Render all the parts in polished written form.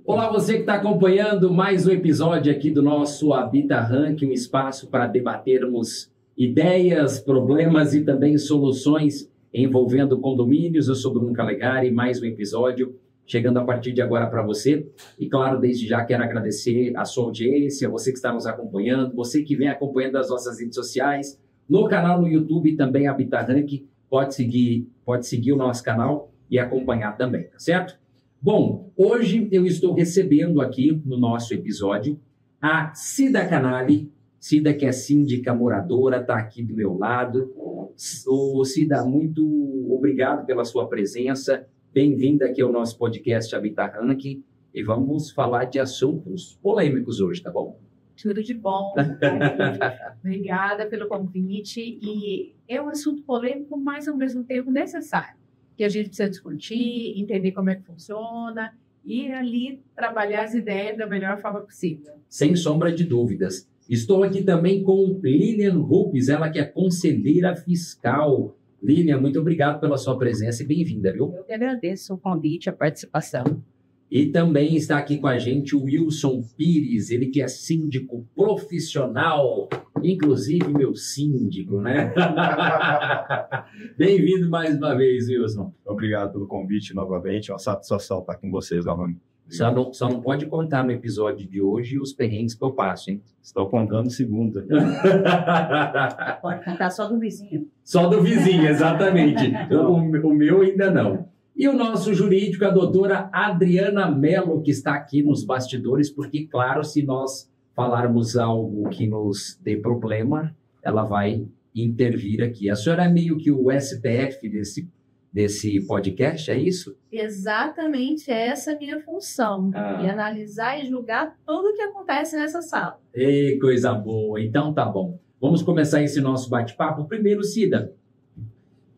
Olá, você que está acompanhando mais um episódio aqui do nosso Habita Rank, um espaço para debatermos ideias, problemas e também soluções envolvendo condomínios. Eu sou Bruno Calegari, mais um episódio chegando a partir de agora para você. E claro, desde já quero agradecer a sua audiência, você que está nos acompanhando, você que vem acompanhando as nossas redes sociais, no canal no YouTube também Habita Rank, pode seguir o nosso canal e acompanhar também, tá certo? Bom, hoje eu estou recebendo aqui no nosso episódio a Cida Canali. Cida, que é síndica moradora, está aqui do meu lado. Ô, Cida, muito obrigado pela sua presença. Bem-vinda aqui ao nosso podcast Habita Rank. E vamos falar de assuntos polêmicos hoje, tá bom? Tudo de bom. Obrigada pelo convite. E é um assunto polêmico, mas ao mesmo tempo necessário, que a gente precisa discutir, entender como é que funciona e ali trabalhar as ideias da melhor forma possível. Sem sombra de dúvidas. Estou aqui também com Lilian Rupes, ela que é conselheira fiscal. Lilian, muito obrigado pela sua presença e bem-vinda, viu? Eu que agradeço o convite, a participação. E também está aqui com a gente o Wilson Pires, ele que é síndico profissional, inclusive meu síndico, né? Bem-vindo mais uma vez, Wilson. Obrigado pelo convite novamente, é uma satisfação estar com vocês novamente. Só não pode contar no episódio de hoje os perrengues que eu passo, hein? Estou contando segunda. Pode contar só do vizinho. Só do vizinho, exatamente. O meu ainda não. E o nosso jurídico, a doutora Adriana Mello, que está aqui nos bastidores, porque, claro, se nós falarmos algo que nos dê problema, ela vai intervir aqui. A senhora é meio que o STF desse podcast, é isso? Exatamente, essa é a minha função. E analisar e julgar tudo o que acontece nessa sala. Ei, coisa boa. Então tá bom. Vamos começar esse nosso bate-papo. Primeiro, Cida,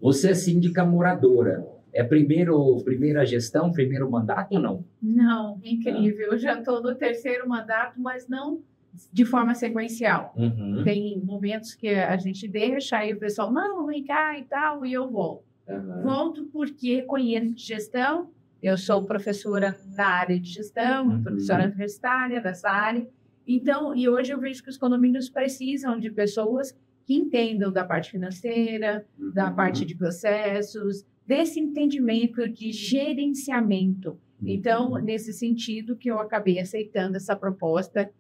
você é síndica moradora. É primeira gestão, primeiro mandato ou não? Não, incrível. Eu já estou no terceiro mandato, mas não de forma sequencial. Uhum. Tem momentos que a gente deixa, aí o pessoal, não, vem cá e tal, e eu volto. Uhum. Volto porque conheço de gestão, eu sou professora na área de gestão, professora universitária dessa área. Então, e hoje eu vejo que os condomínios precisam de pessoas que entendam da parte financeira, da parte de processos, desse entendimento de gerenciamento. Então, nesse sentido que eu acabei aceitando essa proposta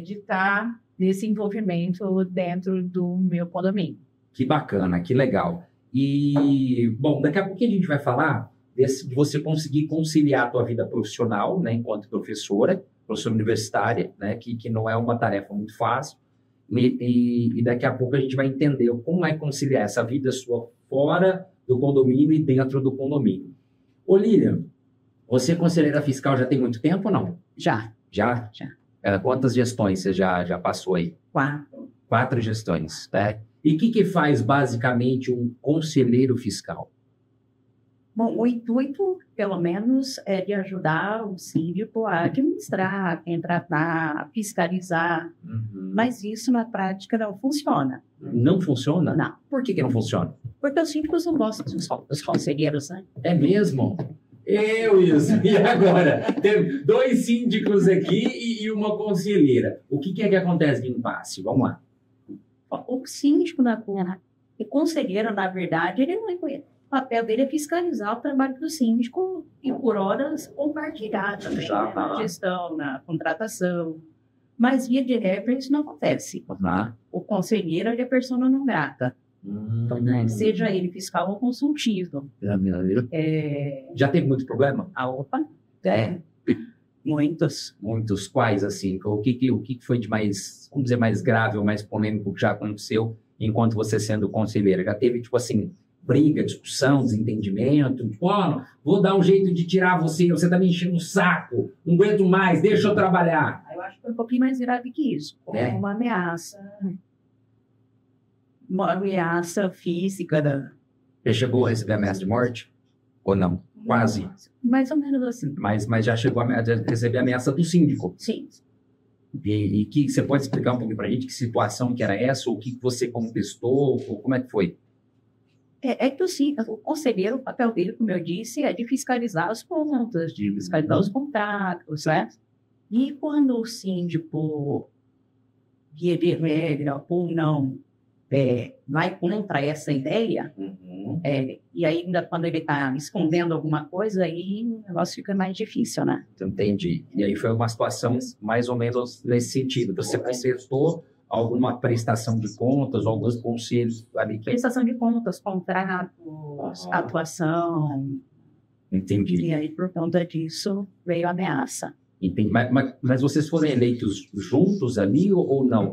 de estar nesse envolvimento dentro do meu condomínio. Que bacana, que legal. E, bom, daqui a pouquinho a gente vai falar de você conseguir conciliar a tua vida profissional, né, enquanto professora universitária, né, que não é uma tarefa muito fácil. E daqui a pouco a gente vai entender como é conciliar essa vida sua fora do condomínio e dentro do condomínio. Ô, Lilian, você é conselheira fiscal já tem muito tempo ou não? Já. Já? Já. Quantas gestões você já passou aí? 4. 4 gestões, tá? E o que faz basicamente um conselheiro fiscal? Bom, o intuito, pelo menos, é de ajudar o síndico a administrar, a contratar, a fiscalizar. Mas isso, na prática, não funciona. Não funciona? Não. Por que não funciona? Porque os síndicos não gostam dos conselheiros, né? É mesmo? Isso. E agora? Tem 2 síndicos aqui e uma conselheira. O que é que acontece de impasse? Vamos lá. O síndico, o conselheiro, na verdade, ele não é conhecido. O papel dele é fiscalizar o trabalho do síndico e, por horas, compartilhar também na gestão, na contratação. Mas, via de regra, isso não acontece. O conselheiro ele é persona não grata. Seja ele fiscal ou consultivo. Já teve muito problema? Opa, muitos. Muitos. Quais, assim? O que foi de mais, vamos dizer, mais grave ou mais polêmico que já aconteceu enquanto você sendo conselheira? Já teve, tipo assim, briga, discussão, desentendimento? Tipo, vou dar um jeito de tirar você tá me enchendo o saco, não aguento mais, deixa eu trabalhar. Eu acho que foi um pouquinho mais grave que isso. Uma ameaça. Uma ameaça física. Você chegou a receber ameaça de morte? Ou não? Quase. Mais ou menos assim. Mas já chegou a receber ameaça do síndico? Sim. E que você pode explicar um pouquinho para a gente que situação que era essa? Ou o que você contestou? Ou como é que foi? É que o conselheiro, o papel dele, como eu disse, é de fiscalizar as contas, de fiscalizar os contratos, né? E quando o síndico, via de regra ou não, vai contra essa ideia, e ainda quando ele está escondendo alguma coisa, aí o negócio fica mais difícil, né? Entendi. E aí foi uma situação mais ou menos nesse sentido. Você acertou alguma prestação de contas, alguns conselhos ali que... Prestação de contas, contratos, atuação. Entendi. E aí, por conta disso, veio a ameaça. Entendi. Mas vocês foram eleitos juntos ali ou não?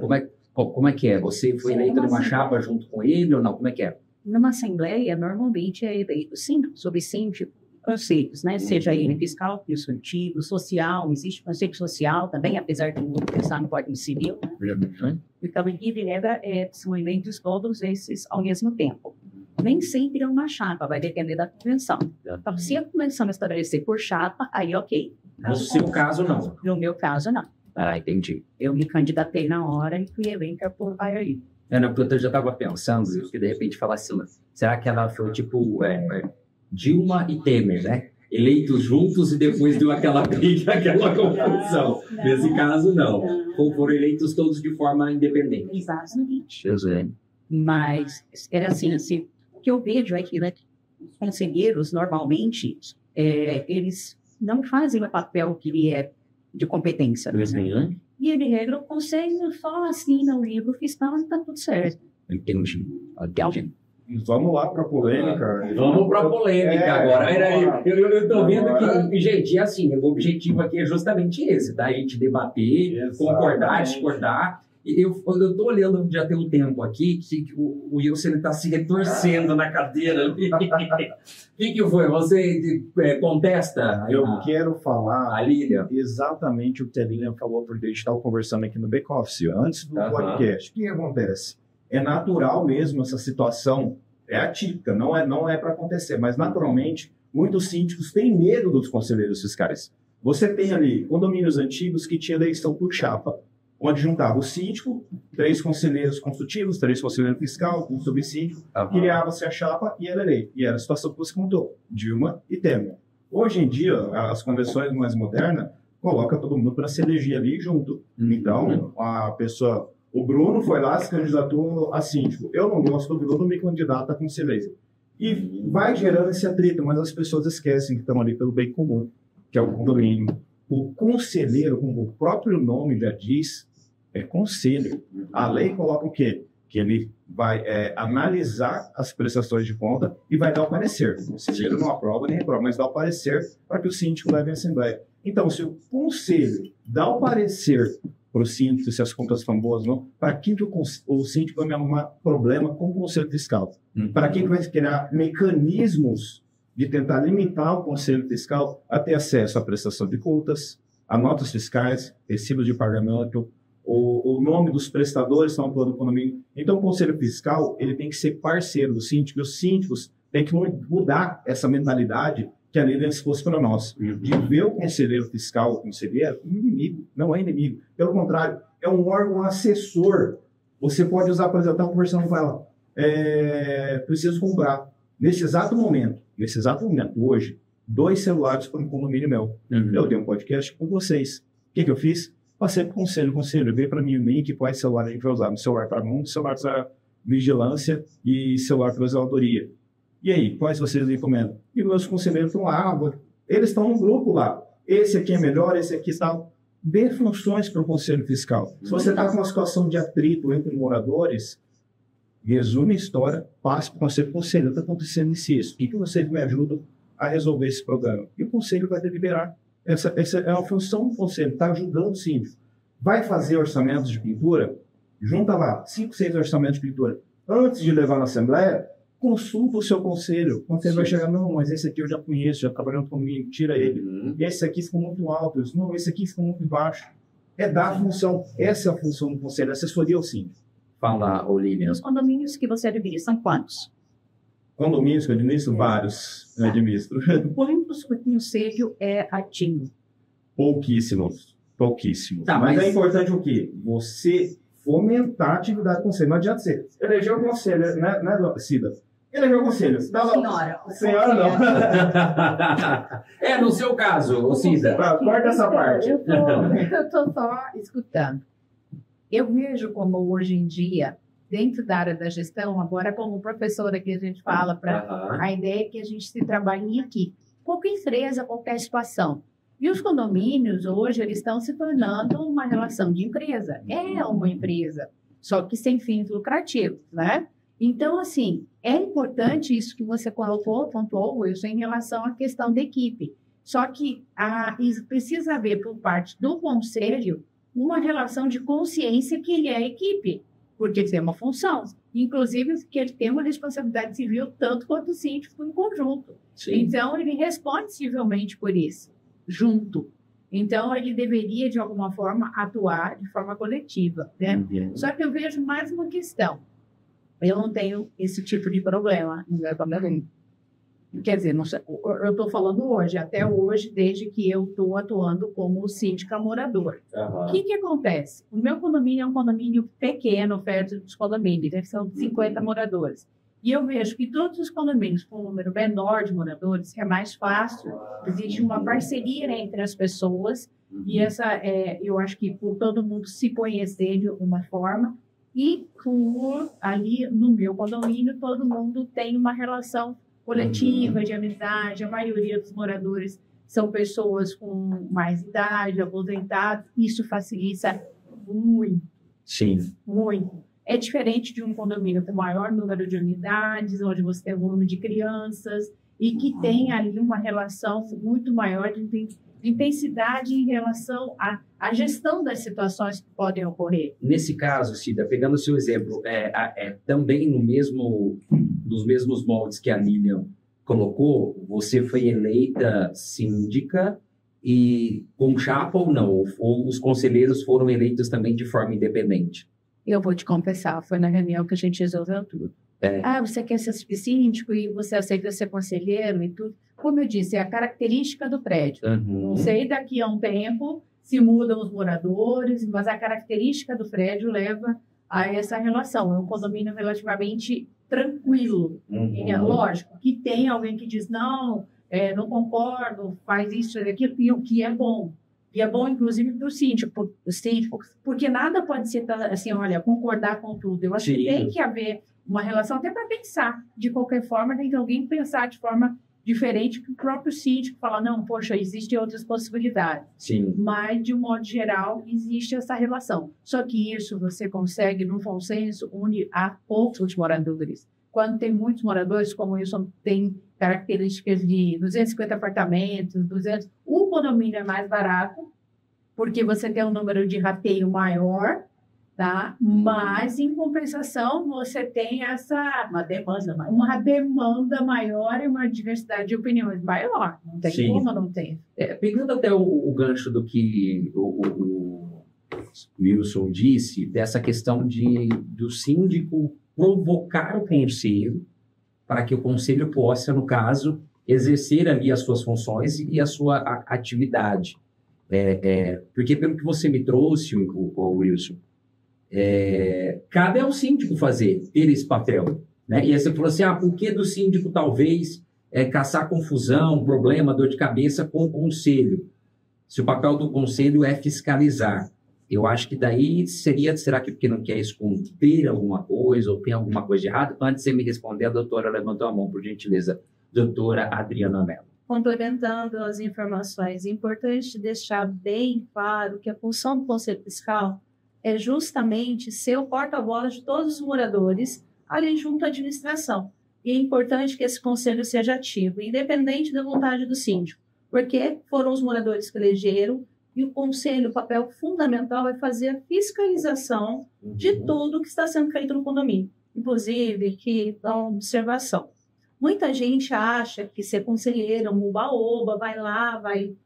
Como é que é? Você foi eleito numa chapa junto com ele ou não? Como é que é? Numa assembleia, normalmente é eleito síndico, subsíndico, conselhos, né? Seja ele fiscal, consultivo, social, existe conselho social também, apesar de não pensar no Código Civil, né? Então, em regra, são eleitos todos esses ao mesmo tempo. Nem sempre é uma chapa, vai depender da convenção. Então, se a convenção estabelecer por chapa, aí ok. No seu caso, não. No meu caso, não. Ah, entendi. Eu me candidatei na hora e fui eleita por aí. Porque eu já estava pensando que de repente falar assim, será que ela foi tipo Dilma e Temer, né? Eleitos juntos e depois deu aquela briga, aquela confusão. Nesse caso, não. Foram eleitos todos de forma independente. Exatamente. Mas era assim, o que eu vejo é que, né, os conselheiros, normalmente, eles não fazem o papel que ele é de competência. E ele regra o conselho só assina o livro fiscal e está tudo certo. Entendi. Vamos lá para a polêmica. Vamos para a polêmica agora. Eu estou vendo que, gente, assim, o objetivo aqui é justamente esse, tá? A gente debater, concordar, discordar. Eu estou olhando já tem um tempo aqui que o Wilson está se retorcendo na cadeira. O que foi? Você contesta? Eu quero falar a Lilian. Exatamente o que a Lilian falou, porque a gente estava conversando aqui no back-office, antes do podcast. O que acontece? É natural mesmo essa situação, é atípica, não é para acontecer, mas naturalmente muitos síndicos têm medo dos conselheiros fiscais. Você tem ali condomínios antigos que tinha eleição por chapa, onde juntava o síndico, 3 conselheiros consultivos, 3 conselheiros fiscal, um subsíndico, criava-se a chapa e era eleito. E era a situação que você contou, Dilma e Temer. Hoje em dia, as convenções mais modernas colocam todo mundo para se eleger ali junto. Então, a pessoa... O Bruno foi lá, se candidatou a síndico. Eu não gosto do Bruno, me candidato a conselheiro. E vai gerando esse atrito, mas as pessoas esquecem que estão ali pelo bem comum, que é o condomínio. O conselheiro, como o próprio nome já diz, é conselho. A lei coloca o quê? Que ele vai analisar as prestações de conta e vai dar o parecer. O conselheiro não aprova nem reprova, mas dá o parecer para que o síndico leve à Assembleia. Então, se o conselho dá o parecer para o síndico, se as contas estão boas ou não, para quem que o síndico vai arrumar problema com o conselho fiscal? Para quem que vai criar mecanismos de tentar limitar o conselho fiscal a ter acesso à prestação de contas, a notas fiscais, recibos de pagamento, o nome dos prestadores estão atuando no condomínio. Então, o conselho fiscal ele tem que ser parceiro do síndico, e os síndicos têm que mudar essa mentalidade que a lei se fosse para nós. De ver o conselheiro fiscal, o conselheiro, inimigo, não é inimigo. Pelo contrário, é um órgão assessor. Você pode usar, por exemplo, conversando com ela, preciso comprar, nesse exato momento, hoje, 2 celulares para um condomínio meu. Eu tenho um podcast com vocês. O que eu fiz? Passei para o conselho, veio para mim o link, quais celular a gente vai usar. No celular para mundo, celular para vigilância e celular para zeladoria. E aí, quais vocês recomendam? E meus conselheiros estão lá, eles estão no grupo lá. Esse aqui é melhor, esse aqui está... Dê funções para o conselho fiscal. Se você está com uma situação de atrito entre moradores, resume a história, passe para o conselho, está acontecendo isso. O que vocês me ajudam a resolver esse problema? E o conselho vai deliberar. Essa é a função do conselho, está ajudando o síndico. Vai fazer orçamentos de pintura? Junta lá 5, 6 orçamentos de pintura. Antes de levar na Assembleia, consulta o seu conselho. O conselho vai chegar, não, mas esse aqui eu já conheço, já trabalhando comigo, tira ele. E esse aqui ficou muito alto, não, esse aqui ficou muito baixo. É dar a função, essa é a função do conselho, assessoria ao síndico. Fala, Olívia. Os condomínios que você administra são quantos? Condomínios que eu administro? Vários. Eu administro. Quantos o conselho é ativo? Pouquíssimos. Tá, mas é importante o quê? Você fomentar a atividade do conselho. Não adianta você eleger o conselho, né, Cida? Elegeu o conselho. Senhora não. No seu caso, Cida. Corta essa parte. Eu tô só escutando. Eu vejo como hoje em dia, dentro da área da gestão, agora como professora que a gente fala, a ideia é que a gente se trabalhe em equipe. Qualquer empresa, qualquer situação. E os condomínios, hoje, eles estão se tornando uma relação de empresa. É uma empresa, só que sem fins lucrativos, né? Então, assim, é importante isso que você pontuou, Wilson, em relação à questão da equipe. Só que precisa haver, por parte do conselho, uma relação de consciência que ele é equipe, porque tem uma função. Inclusive, que ele tem uma responsabilidade civil tanto quanto o síndico em conjunto. Sim. Então, ele responde civilmente por isso, junto. Então, ele deveria, de alguma forma, atuar de forma coletiva, né? Só que eu vejo mais uma questão. Eu não tenho esse tipo de problema. Quer dizer, não sei, eu estou falando hoje, até hoje, desde que eu estou atuando como síndica morador. O que acontece? O meu condomínio é um condomínio pequeno, perto dos condomínios, deve ser 50 moradores. E eu vejo que todos os condomínios com um número menor de moradores é mais fácil, existe uma parceria entre as pessoas, e eu acho que por todo mundo se conhecer de alguma forma, e ali no meu condomínio todo mundo tem uma relação coletiva, de amizade. A maioria dos moradores são pessoas com mais idade, aposentados. Isso facilita muito. Sim. Muito. É diferente de um condomínio com maior número de unidades, onde você tem um volume de crianças e que tem ali uma relação muito maior de intensidade em relação à gestão das situações que podem ocorrer. Nesse caso, Cida, pegando o seu exemplo, também nos mesmos moldes que a Lilian colocou, você foi eleita síndica e com chapa ou não? Ou os conselheiros foram eleitos também de forma independente? Eu vou te confessar, foi na reunião que a gente resolveu tudo. Você quer ser síndico e você aceita ser conselheiro e tudo. Como eu disse, é a característica do prédio. Não sei daqui a um tempo se mudam os moradores, mas a característica do prédio leva a essa relação. É um condomínio relativamente tranquilo. É lógico que tem alguém que diz, não concordo, faz isso e aquilo, e o que é bom. E é bom, inclusive, para o síndico, porque nada pode ser assim, olha, concordar com tudo. Eu acho que tem que haver uma relação, até para pensar. De qualquer forma, tem que alguém pensar de forma diferente que o próprio síndico fala, não, poxa, existem outras possibilidades. Sim. Mas, de um modo geral, existe essa relação. Só que isso você consegue, num consenso, unir a poucos moradores. Quando tem muitos moradores, como isso tem características de 250 apartamentos, o condomínio é mais barato, porque você tem um número de rateio maior, tá? Mas, em compensação, você tem uma demanda maior e uma diversidade de opiniões maior. Não tem como não ter. Pegando até o gancho do que o Wilson disse, dessa questão do síndico provocar o conselho para que o conselho possa, no caso, exercer ali as suas funções e a sua atividade. Porque, pelo que você me trouxe, o Wilson, cabe ao síndico ter esse papel, né? E aí você falou assim, por que do síndico talvez caçar confusão, problema, dor de cabeça com o conselho? Se o papel do conselho é fiscalizar. Eu acho que daí será que porque não quer esconder alguma coisa ou tem alguma coisa de errado? Antes de você me responder, a doutora levantou a mão, por gentileza. Doutora Adriana Mello. Complementando as informações, é importante deixar bem claro que a função do Conselho Fiscal é justamente ser o porta-voz de todos os moradores ali junto à administração. E é importante que esse conselho seja ativo, independente da vontade do síndico, porque foram os moradores que elegeram e o conselho, o papel fundamental é fazer a fiscalização de tudo que está sendo feito no condomínio, inclusive que dá uma observação. Muita gente acha que ser conselheiro é um oba-oba, vai lá, vai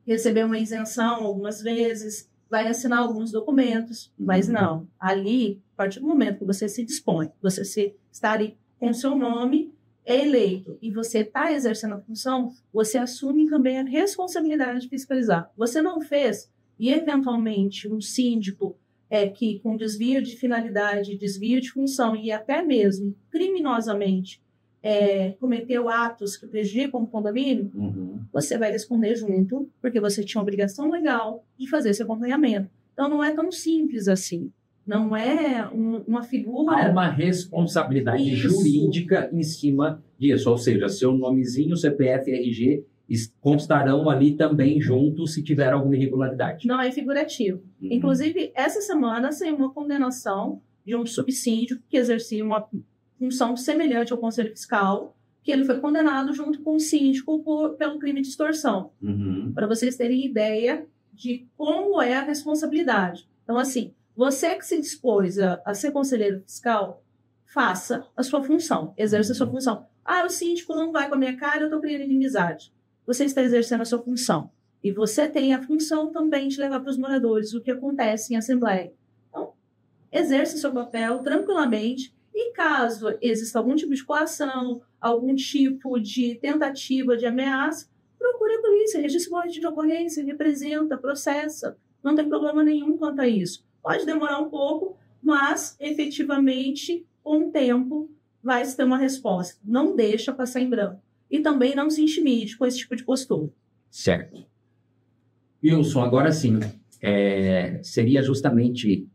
receber uma isenção algumas vezes, vai assinar alguns documentos, mas não. Ali, a partir do momento que você se dispõe, você está ali com seu nome, é eleito, e você está exercendo a função, você assume também a responsabilidade de fiscalizar. Você não fez, e eventualmente um síndico que com desvio de finalidade, desvio de função, e até mesmo criminosamente cometeu atos que prejudicam o condomínio, você vai responder junto, porque você tinha a obrigação legal de fazer esse acompanhamento. Então, não é tão simples assim. Não é uma figura... Há uma responsabilidade jurídica em cima disso, ou seja, seu nomezinho, CPF e RG constarão ali também juntos se tiver alguma irregularidade. Não é figurativo. Inclusive, essa semana saiu uma condenação de um subsíndico que exercia uma função semelhante ao Conselho Fiscal, que ele foi condenado junto com o síndico pelo crime de extorsão. Para vocês terem ideia de como é a responsabilidade. Então, assim, você que se dispôs a ser conselheiro fiscal, faça a sua função, exerça a sua função. O síndico não vai com a minha cara, eu estou criando inimizade. Você está exercendo a sua função. E você tem a função também de levar para os moradores o que acontece em assembleia. Então, exerça o seu papel tranquilamente. E caso exista algum tipo de coação, algum tipo de tentativa de ameaça, procure a polícia, registre boletim de ocorrência, representa, processa. Não tem problema nenhum quanto a isso. Pode demorar um pouco, mas efetivamente, com o tempo, vai se ter uma resposta. Não deixa passar em branco. E também não se intimide com esse tipo de postura. Certo. Wilson, agora sim, seria justamente,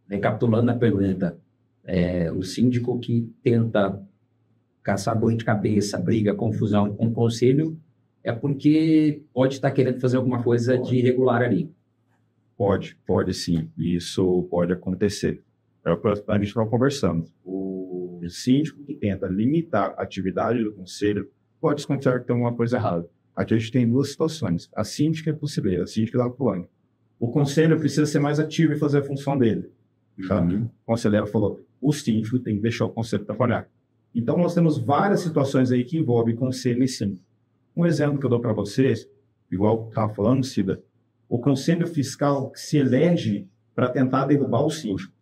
recapitulando a pergunta, o síndico que tenta caçar dor de cabeça, briga, confusão com o conselho, é porque pode estar querendo fazer alguma coisa de irregular ali. Pode sim. Isso pode acontecer. É o que a gente estava conversando. O síndico que tenta limitar a atividade do conselho pode desconfiar que tem alguma coisa errada. Aqui a gente tem duas situações. A síndica é conselheira, a síndica dá pro ano. O conselho precisa ser mais ativo e fazer a função dele. O conselheiro falou, o síndico tem que deixar o conselho trabalhar. Então, nós temos várias situações aí que envolvem conselho e síndico. Um exemplo que eu dou para vocês, igual estava falando, Cida, o conselho fiscal se elege para tentar derrubar o síndico.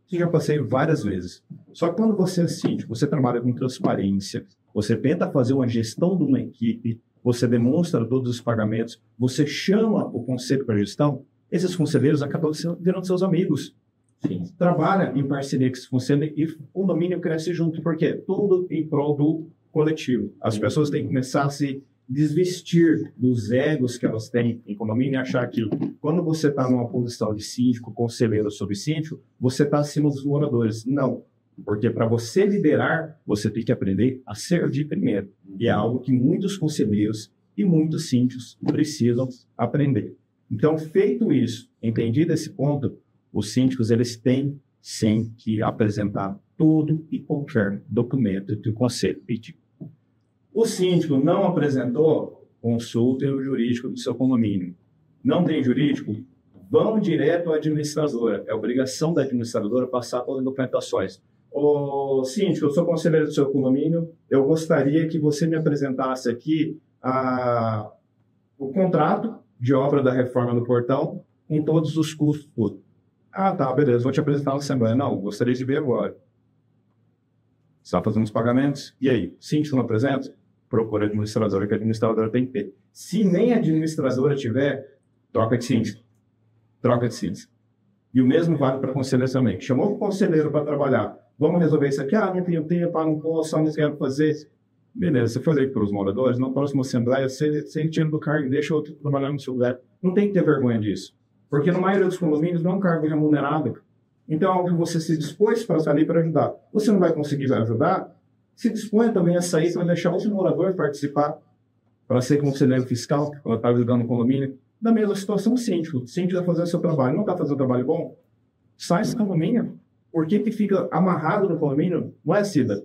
Isso já passei várias vezes. Só que quando você é síndico, você trabalha com transparência, você tenta fazer uma gestão de uma equipe, você demonstra todos os pagamentos, você chama o conselho para gestão, esses conselheiros acabam virando seus amigos. Sim. Trabalha em parceria com esse conselho e o condomínio cresce junto, porque tudo em prol do coletivo. As pessoas têm que começar a se desvestir dos egos que elas têm em condomínio e achar que quando você está numa posição de síndico, conselheiro sobre síndico, você está acima dos moradores. Não, porque para você liderar, você tem que aprender a servir primeiro. E é algo que muitos conselheiros e muitos síndicos precisam aprender. Então, feito isso, entendido esse ponto, os síndicos eles têm sim que apresentar todo e qualquer documento que o conselho pediu. O síndico não apresentou, consulte o jurídico do seu condomínio. Não tem jurídico? Vão direto à administradora. É obrigação da administradora passar pelas documentações. Ô, síndico, eu sou conselheiro do seu condomínio, eu gostaria que você me apresentasse aqui o contrato de obra da reforma do portão com todos os custos. Tá, beleza, vou te apresentar na Assembleia. Não, gostaria de ver agora. Você está fazendo os pagamentos? E aí? Síndico não apresenta? Procura a administradora, que a administradora tem que ter. Se nem a administradora tiver, troca de síndico. Troca de síndico. E o mesmo vale para conselheiro também. Chamou o conselheiro para trabalhar. Vamos resolver isso aqui? Não tenho tempo, não posso, não quero fazer. Beleza, você foi eleito pelos moradores, na próxima Assembleia, você retira do cargo e deixa outro trabalhar no seu lugar. Não tem que ter vergonha disso. Porque na maioria dos condomínios não é um cargo remunerado. Então, algo que você se dispôs para estar ali para ajudar. Você não vai conseguir ajudar? Se dispõe também a sair para deixar outro morador participar, para ser conselheiro fiscal, quando está ajudando o condomínio. Da mesma situação, o síndico. O síndico vai fazer o seu trabalho. Não está fazendo um trabalho bom? Sai desse condomínio. Por que fica amarrado no condomínio? Não é, Cida?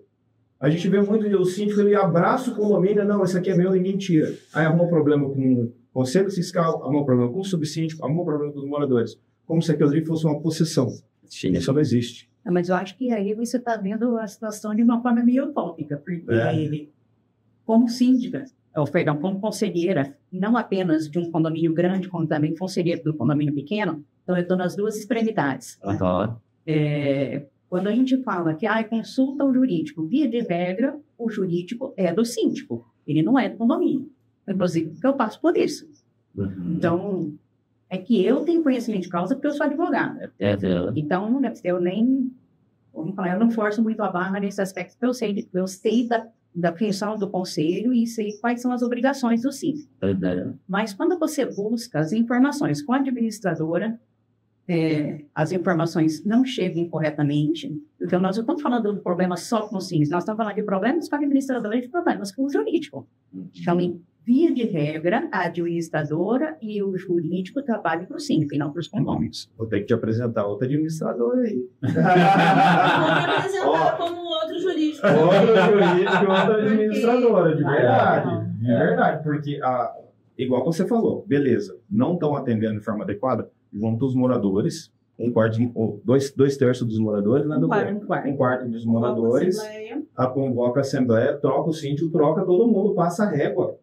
A gente vê muito o síndico, ele abraça o condomínio. Não, isso aqui é meu, ninguém tira. Aí arrumou problema com o conselho fiscal, arrumou problema com o subsíndico, arrumou problema com os moradores. Como se aquilo ali fosse uma possessão. Sim, isso não existe. Mas eu acho que aí você está vendo a situação de uma forma meio utópica, porque ele, como síndica, como conselheira, não apenas de um condomínio grande, como também conselheira do condomínio pequeno, então eu estou nas duas extremidades. Quando a gente fala que consulta o jurídico, via de regra, o jurídico é do síndico, ele não é do condomínio. Inclusive, eu passo por isso. Então, é que eu tenho conhecimento de causa porque eu sou advogada. Então, eu nem... Vamos falar, eu não forço muito a barra nesse aspecto, porque eu sei da função do conselho e sei quais são as obrigações do síndico. Mas quando você busca as informações com a administradora, as informações não chegam corretamente. Então, nós não estamos falando de problemas só com o síndico, nós estamos falando de problemas com a administradora e de problemas com o jurídico. Então, em via de regra, a administradora e o jurídico trabalham para o síndico e não para os condôminos. Vou ter que te apresentar outra administradora aí. Vou me apresentar como outro jurídico. Outra jurídica e outra administradora, de verdade. De verdade, porque, igual você falou, beleza, não estão atendendo de forma adequada, junto os moradores, dois terços dos moradores, né, um quarto dos moradores, convoca a assembleia, troca o síndico, troca todo mundo, passa a régua.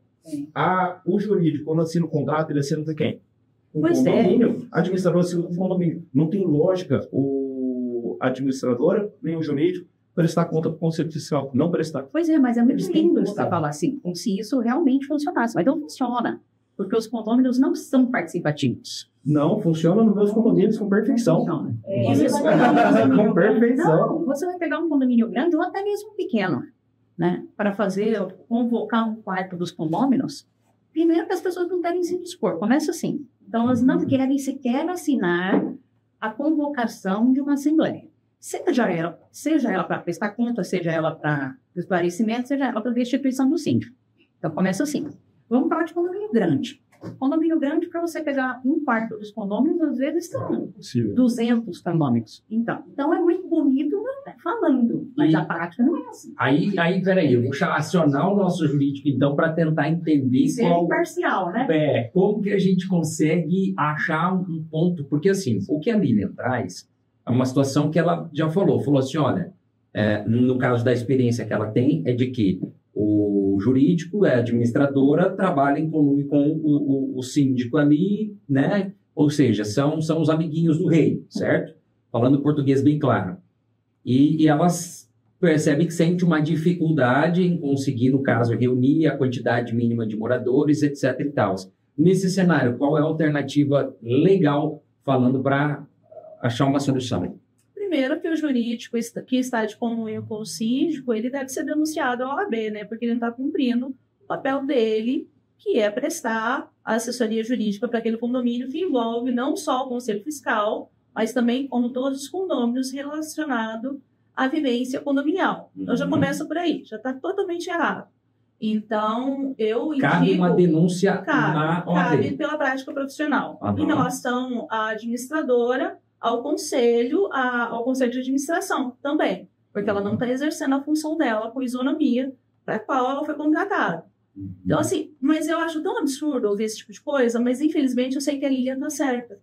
O jurídico, quando assina o contrato, ele assina de quem? O condomínio. A administradora assina o condomínio. Não tem lógica a administradora, nem o jurídico, prestar conta para o conselho fiscal. Não prestar. Pois é, mas é muito lindo você falar assim, como se isso realmente funcionasse. Mas não funciona, porque os condôminos não são participativos. Não, funciona nos meus condomínios com perfeição. Com perfeição. Não, você vai pegar um condomínio grande ou até mesmo um pequeno, né, para convocar um quarto dos condôminos. Primeiro que as pessoas não querem se dispor. Começa assim. Então, elas não querem sequer assinar a convocação de uma assembleia. Seja ela para prestar conta, seja ela para esclarecimento, seja ela para destituição do síndico. Então, começa assim. Vamos falar de condomínio grande. Condomínio grande, para você pegar um quarto dos condôminos, às vezes são 200 condôminos. Então é muito bonito, né, falando, mas a prática não é assim. Aí, peraí, eu vou acionar o nosso jurídico, então, para tentar entender ser imparcial, né? Como que a gente consegue achar um ponto, porque assim, o que a Lilian traz é uma situação que ela já falou assim, olha, no caso da experiência que ela tem, é de que o jurídico, a administradora, trabalha em conluio com o síndico ali, né? Ou seja, são os amiguinhos do rei, certo? Falando português bem claro. E elas percebem que sente uma dificuldade em conseguir, no caso, reunir a quantidade mínima de moradores, etc. e tal. Nesse cenário, qual é a alternativa legal, falando para achar uma solução? Primeiro que o jurídico que está de conluio com o síndico, ele deve ser denunciado à OAB, né? Porque ele não está cumprindo o papel dele, que é prestar a assessoria jurídica para aquele condomínio, que envolve não só o conselho fiscal, mas também como todos os condôminos relacionados à vivência condominial. Então já começa por aí, já está totalmente errado. Então, eu indico... Cabe uma denúncia na OAB. Cabe pela prática profissional. Em relação à administradora, ao conselho de administração também, porque ela não está exercendo a função dela com isonomia para a qual ela foi contratada. Então, assim, mas eu acho tão absurdo ouvir esse tipo de coisa, mas infelizmente eu sei que a Lilian está certa.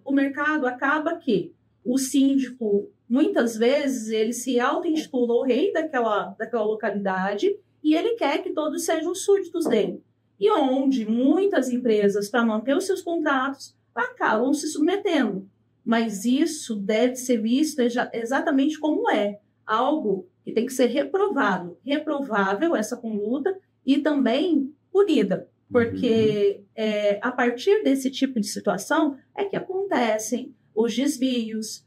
O mercado acaba que o síndico, muitas vezes, ele se auto-intitula o rei daquela localidade e ele quer que todos sejam súditos dele. E onde muitas empresas, para manter os seus contratos, acabam se submetendo. Mas isso deve ser visto exatamente como algo que tem que ser reprovado. Reprovável essa conduta e também punida. Porque a partir desse tipo de situação é que acontecem os desvios,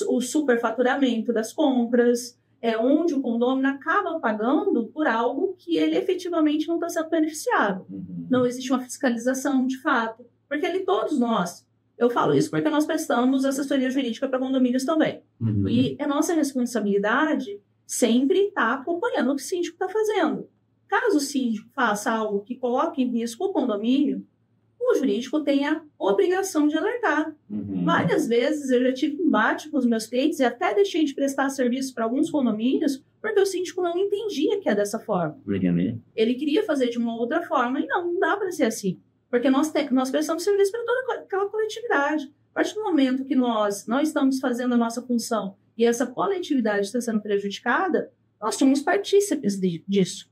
o superfaturamento das compras, onde o condômino acaba pagando por algo que ele efetivamente não está sendo beneficiado. Não existe uma fiscalização de fato. Porque todos nós, eu falo isso porque nós prestamos assessoria jurídica para condomínios também. E é nossa responsabilidade sempre estar acompanhando o que o síndico está fazendo. Caso o síndico faça algo que coloque em risco o condomínio, o jurídico tem a obrigação de alertar. Várias vezes eu já tive embate com os meus clientes e até deixei de prestar serviço para alguns condomínios porque o síndico não entendia que é dessa forma. Ele queria fazer de uma outra forma e não dá para ser assim. Porque nós prestamos serviço para toda aquela coletividade. A partir do momento que nós não estamos fazendo a nossa função e essa coletividade está sendo prejudicada, nós somos partícipes disso.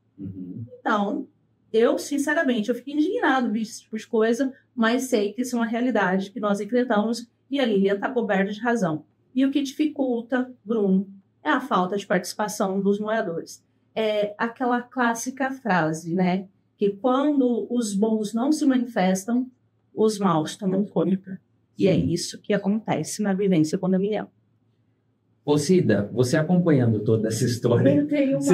Então, eu, sinceramente, eu fico indignado com esse tipo de coisa, mas sei que isso é uma realidade que nós enfrentamos e a Lilian está coberta de razão. E o que dificulta, Bruno, é a falta de participação dos moradores. É aquela clássica frase, né? Que quando os bons não se manifestam, os maus tomam conta. E é isso que acontece na vivência condominial. Ô Cida, você acompanhando toda essa história... Eu tenho uma...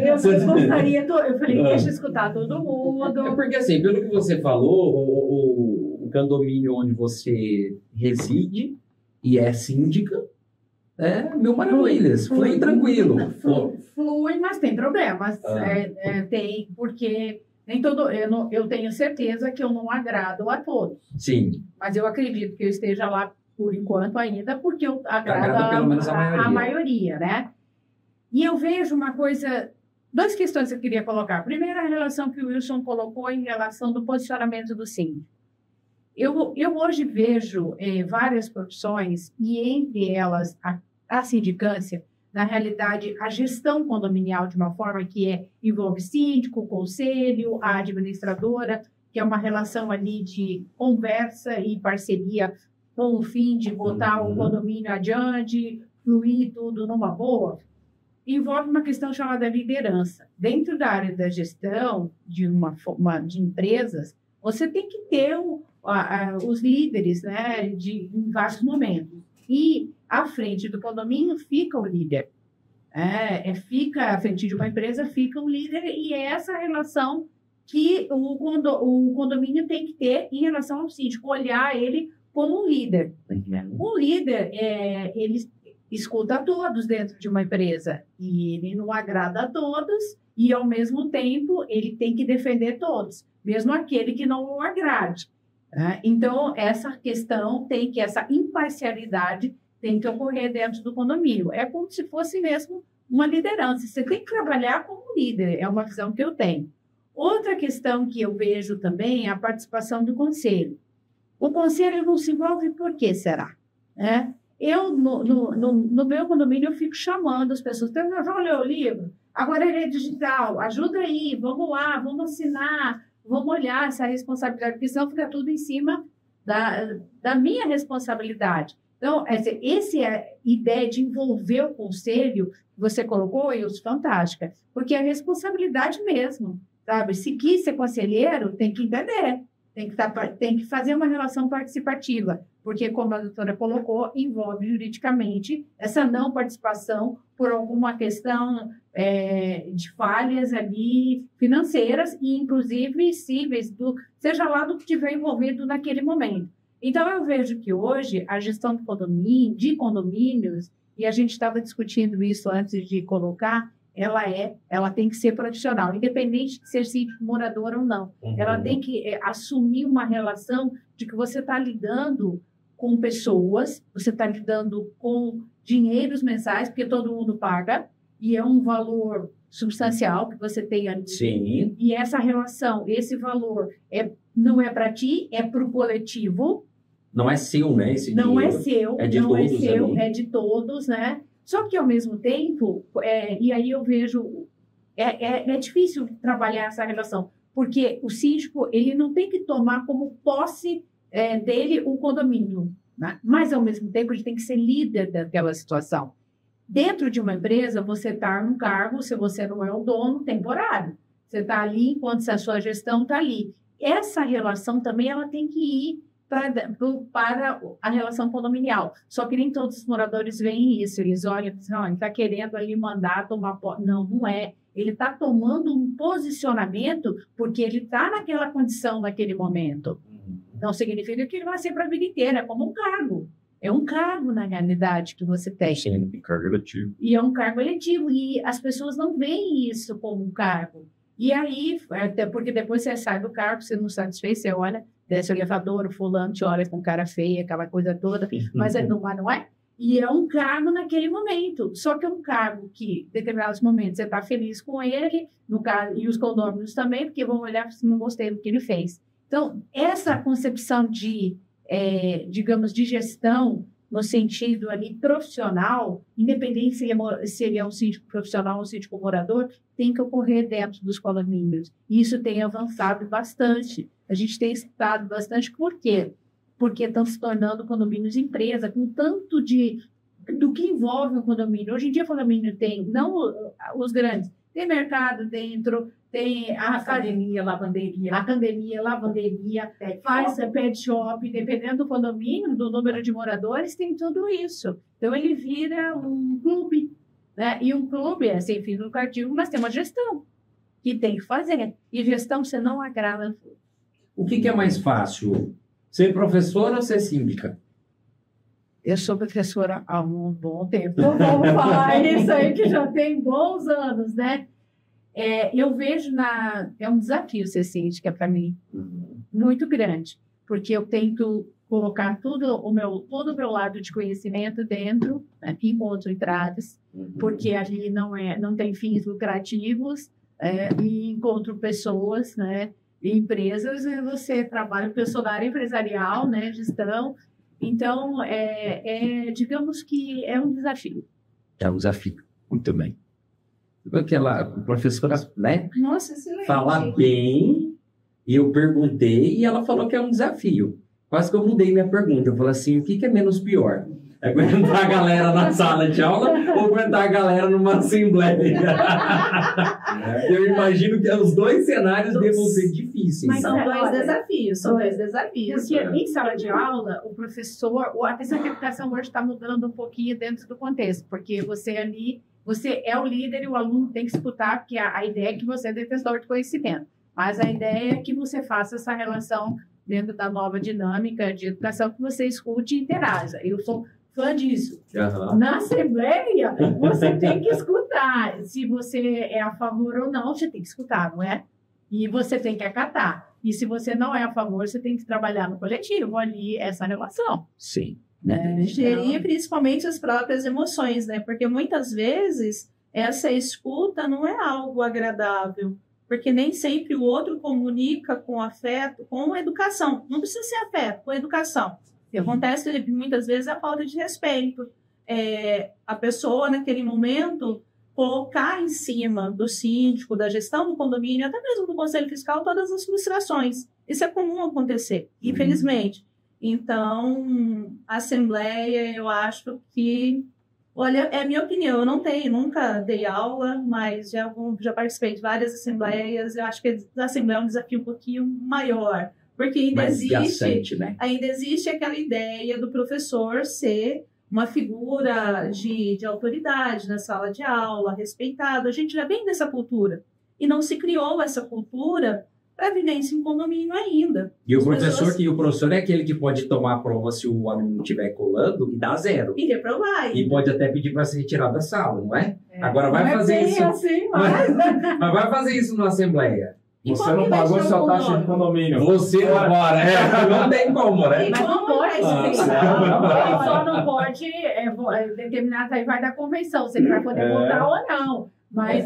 Eu gostaria... Eu falei, deixa eu escutar todo mundo. É porque, assim, pelo que você falou, o condomínio onde você reside e é síndica, meu maravilhas, flui tranquilo. Flui, mas tem problemas. Tem, porque nem todo... Eu tenho certeza que eu não agrado a todos. Sim. Mas eu acredito que eu esteja lá por enquanto ainda, porque eu agrado pelo menos a maioria, né? E eu vejo uma coisa... Duas questões que eu queria colocar. Primeiro, a relação que o Wilson colocou em relação do posicionamento do síndico. Eu hoje vejo várias profissões, e entre elas a sindicância, na realidade, a gestão condominial de uma forma que envolve síndico, conselho, a administradora, que é uma relação ali de conversa e parceria com o fim de botar o condomínio adiante, fluir tudo numa boa, envolve uma questão chamada liderança. Dentro da área da gestão de empresas, você tem que ter os líderes, né, em vários momentos. E à frente do condomínio fica o líder. Fica à frente de uma empresa, fica o líder, e é essa relação que o condomínio tem que ter em relação ao síndico, olhar ele como um líder. O líder, ele escuta a todos dentro de uma empresa, e ele não agrada a todos, e ao mesmo tempo ele tem que defender todos, mesmo aquele que não o agrade. Então, essa questão essa imparcialidade tem que ocorrer dentro do condomínio. É como se fosse mesmo uma liderança. Você tem que trabalhar como líder, é uma visão que eu tenho. Outra questão que eu vejo também é a participação do conselho. O conselho não se envolve por que será? Eu, no meu condomínio, eu fico chamando as pessoas. Já leu o livro? Agora ele é digital. Ajuda aí, vamos lá, vamos assinar, vamos olhar essa responsabilidade, porque senão fica tudo em cima da minha responsabilidade. Então, essa ideia de envolver o conselho, que você colocou, Wilson, fantástica, porque é responsabilidade mesmo, sabe? Se quis ser conselheiro, tem que entender. Tem que fazer uma relação participativa, porque, como a doutora colocou, envolve juridicamente essa não participação por alguma questão de falhas ali financeiras e, inclusive, cíveis, seja lá do que estiver envolvido naquele momento. Então, eu vejo que hoje a gestão de condomínios, e a gente estava discutindo isso antes de colocar, ela tem que ser profissional, independente de ser síndico morador ou não. Ela tem que assumir uma relação de que você está lidando com pessoas, você está lidando com dinheiros mensais, porque todo mundo paga, e é um valor substancial que você tem ali. Sim. E essa relação, esse valor não é para ti, é para o coletivo. Não é seu, né? Esse não dinheiro. É seu, é de não todos, é seu, ali. É de todos, né? Só que, ao mesmo tempo, e aí eu vejo, é difícil trabalhar essa relação, porque o síndico, ele não tem que tomar como posse dele o condomínio, né? Mas, ao mesmo tempo, ele tem que ser líder daquela situação. Dentro de uma empresa, você está num cargo, se você não é o dono, temporário. Você está ali enquanto a sua gestão está ali. Essa relação também ela tem que ir para a relação condominial. Só que nem todos os moradores veem isso. Eles olham e dizem, ele está querendo ali mandar tomar... Não é. Ele está tomando um posicionamento porque ele está naquela condição naquele momento. Não significa que ele vai ser para a vida inteira. É como um cargo. É um cargo, na realidade, que você tem. Sim, um cargo eletivo. E é um cargo eletivo. E as pessoas não veem isso como um cargo. E aí, até porque depois você sai do cargo, você não satisfez, você olha, desce o elevador, o fulano te olha com cara feia, aquela coisa toda, mas não é. E é um cargo naquele momento. Só que é um cargo que, em determinados momentos, você está feliz com ele, no caso, e os condôminos também, porque vão olhar se não gostei do que ele fez. Então, essa concepção digamos, de gestão, no sentido ali profissional, independente se ele é um síndico profissional ou um síndico morador, tem que ocorrer dentro dos condomínios. E isso tem avançado bastante. A gente tem escutado bastante. Por quê? Porque estão se tornando condomínios empresa, com tanto do que envolve o condomínio. Hoje em dia, o condomínio tem, não os grandes, tem mercado dentro, tem a academia, lavanderia, faz pet shop, dependendo do condomínio, do número de moradores, tem tudo isso. Então, ele vira um clube, né? E um clube é sem fins lucrativos, mas tem uma gestão que tem que fazer. E gestão você não agrava. O que é mais fácil? Ser professora ou ser síndica? Eu sou professora há um bom tempo. Vamos falar isso aí, que já tem bons anos, né? Eu vejo é um desafio ser síndica para mim, muito grande, porque eu tento colocar todo o meu lado de conhecimento dentro, né, encontro entradas, porque ali não tem fins lucrativos, e encontro pessoas, né, empresas, e você trabalha com personal empresarial, né, gestão. Então, digamos que é um desafio. É um desafio, muito bem. Aquela professora, né? Nossa, excelente. Falar bem, e eu perguntei, e ela falou que é um desafio. Quase que eu mudei minha pergunta. Eu falei assim, o que é menos pior? É aguentar a galera na sala de aula ou aguentar a galera numa assembleia? Eu imagino que os dois cenários devam ser difíceis. Mas são dois desafios, Porque em sala de aula, o professor, a questão de educação hoje está mudando um pouquinho dentro do contexto, porque você é o líder e o aluno tem que escutar, porque a ideia é que você é detentor de conhecimento. Mas a ideia é que você faça essa relação dentro da nova dinâmica de educação, que você escute e interaja. Eu sou fã disso. Uhum. Na assembleia, você tem que escutar. Se você é a favor ou não, você tem que escutar, não é? E você tem que acatar. E se você não é a favor, você tem que trabalhar no coletivo ali, essa relação. Sim. Gerir principalmente as próprias emoções, né? Porque muitas vezes essa escuta não é algo agradável, porque nem sempre o outro comunica com afeto, com educação. Não precisa ser afeto, com educação. O que acontece muitas vezes é a falta de respeito. A pessoa, naquele momento, colocar em cima do síndico, da gestão do condomínio, até mesmo do conselho fiscal, todas as frustrações. Isso é comum acontecer, infelizmente. Então, a assembleia, eu acho que... Olha, é a minha opinião, eu nunca dei aula, mas já participei de várias assembleias. Eu acho que a assembleia é um desafio um pouquinho maior, porque ainda existe aquela ideia do professor ser uma figura de autoridade na sala de aula, respeitado. A gente já vem dessa cultura, e não se criou essa cultura para vivência em condomínio ainda. E o professor é aquele que pode tomar a prova se o aluno estiver colando e dar 0. E reprovar. E pode até pedir para ser retirado da sala, não é? Agora vai fazer isso. Assim, mas vai fazer isso na assembleia. Você não pagou sua taxa de condomínio. Você agora. Não tem como, né? Mas não pode. Só não pode determinar, aí vai da convenção, se ele vai poder votar ou não. Mas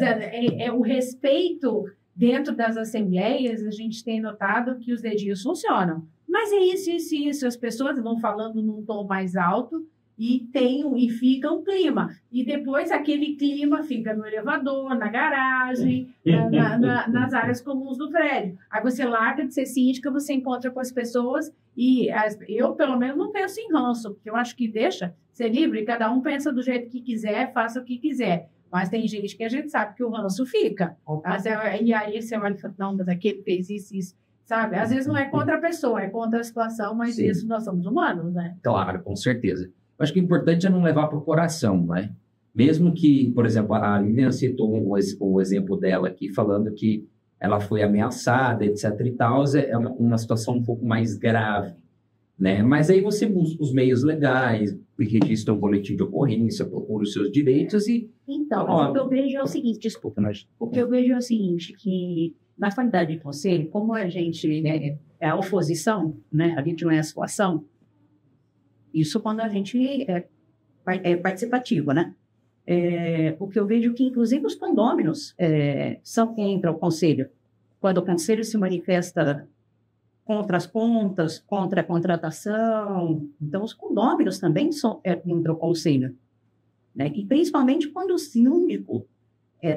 o respeito. Dentro das assembleias, a gente tem notado que os dedinhos funcionam. Mas é isso. As pessoas vão falando num tom mais alto e fica um clima. E depois aquele clima fica no elevador, na garagem, nas áreas comuns do prédio. Aí você larga de ser síndica, você encontra com as pessoas e eu, pelo menos, não penso em ranço, porque eu acho que deixa ser livre, cada um pensa do jeito que quiser, faça o que quiser. Mas tem gente que a gente sabe que o ranço fica. E aí você olha e fala, não, mas aquele fez isso, sabe? Às vezes não é contra a pessoa, é contra a situação, mas Sim. Isso nós somos humanos, né? Claro, com certeza. Eu acho que o importante é não levar para o coração, né? Mesmo que, por exemplo, a Lilian citou o exemplo dela aqui, falando que ela foi ameaçada, etc. e tal, é uma situação um pouco mais grave, né? Mas aí você busca os meios legais, registra um boletim de ocorrência, procura os seus direitos e... Então, o que eu vejo é o seguinte, que na qualidade de conselho, como a gente é a oposição, né, a gente não é a situação, isso quando a gente é participativo, né? O que eu vejo que, inclusive, os condôminos são contra o conselho. Quando o conselho se manifesta contra as contas, contra a contratação, então os condôminos também são contra o conselho. Né? E principalmente quando o síndico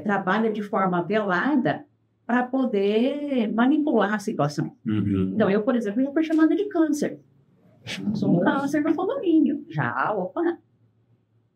trabalha de forma velada para poder manipular a situação. Uhum. Então, eu, por exemplo, fui chamada de câncer. Sou um câncer no condomínio. Já, opa!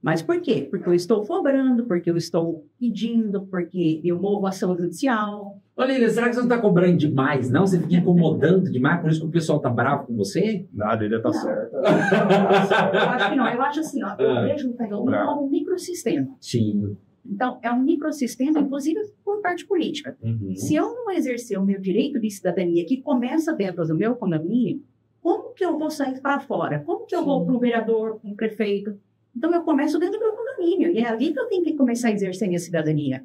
Mas por quê? Porque eu estou cobrando, porque eu estou pedindo, porque eu movo ação judicial. Olha, Lília, será que você não está cobrando demais, não? Você fica incomodando demais, por isso que o pessoal está bravo com você? Nada, ele tá certo. Eu acho que não. Eu acho assim, ó, eu vejo o condomínio como um microsistema. Sim. Então, é um microsistema, inclusive por parte política. Se eu não exercer o meu direito de cidadania, que começa dentro do meu condomínio, como que eu vou sair para fora? Como que eu vou para o vereador, para o prefeito? Então, eu começo dentro do meu condomínio. E é ali que eu tenho que começar a exercer minha cidadania.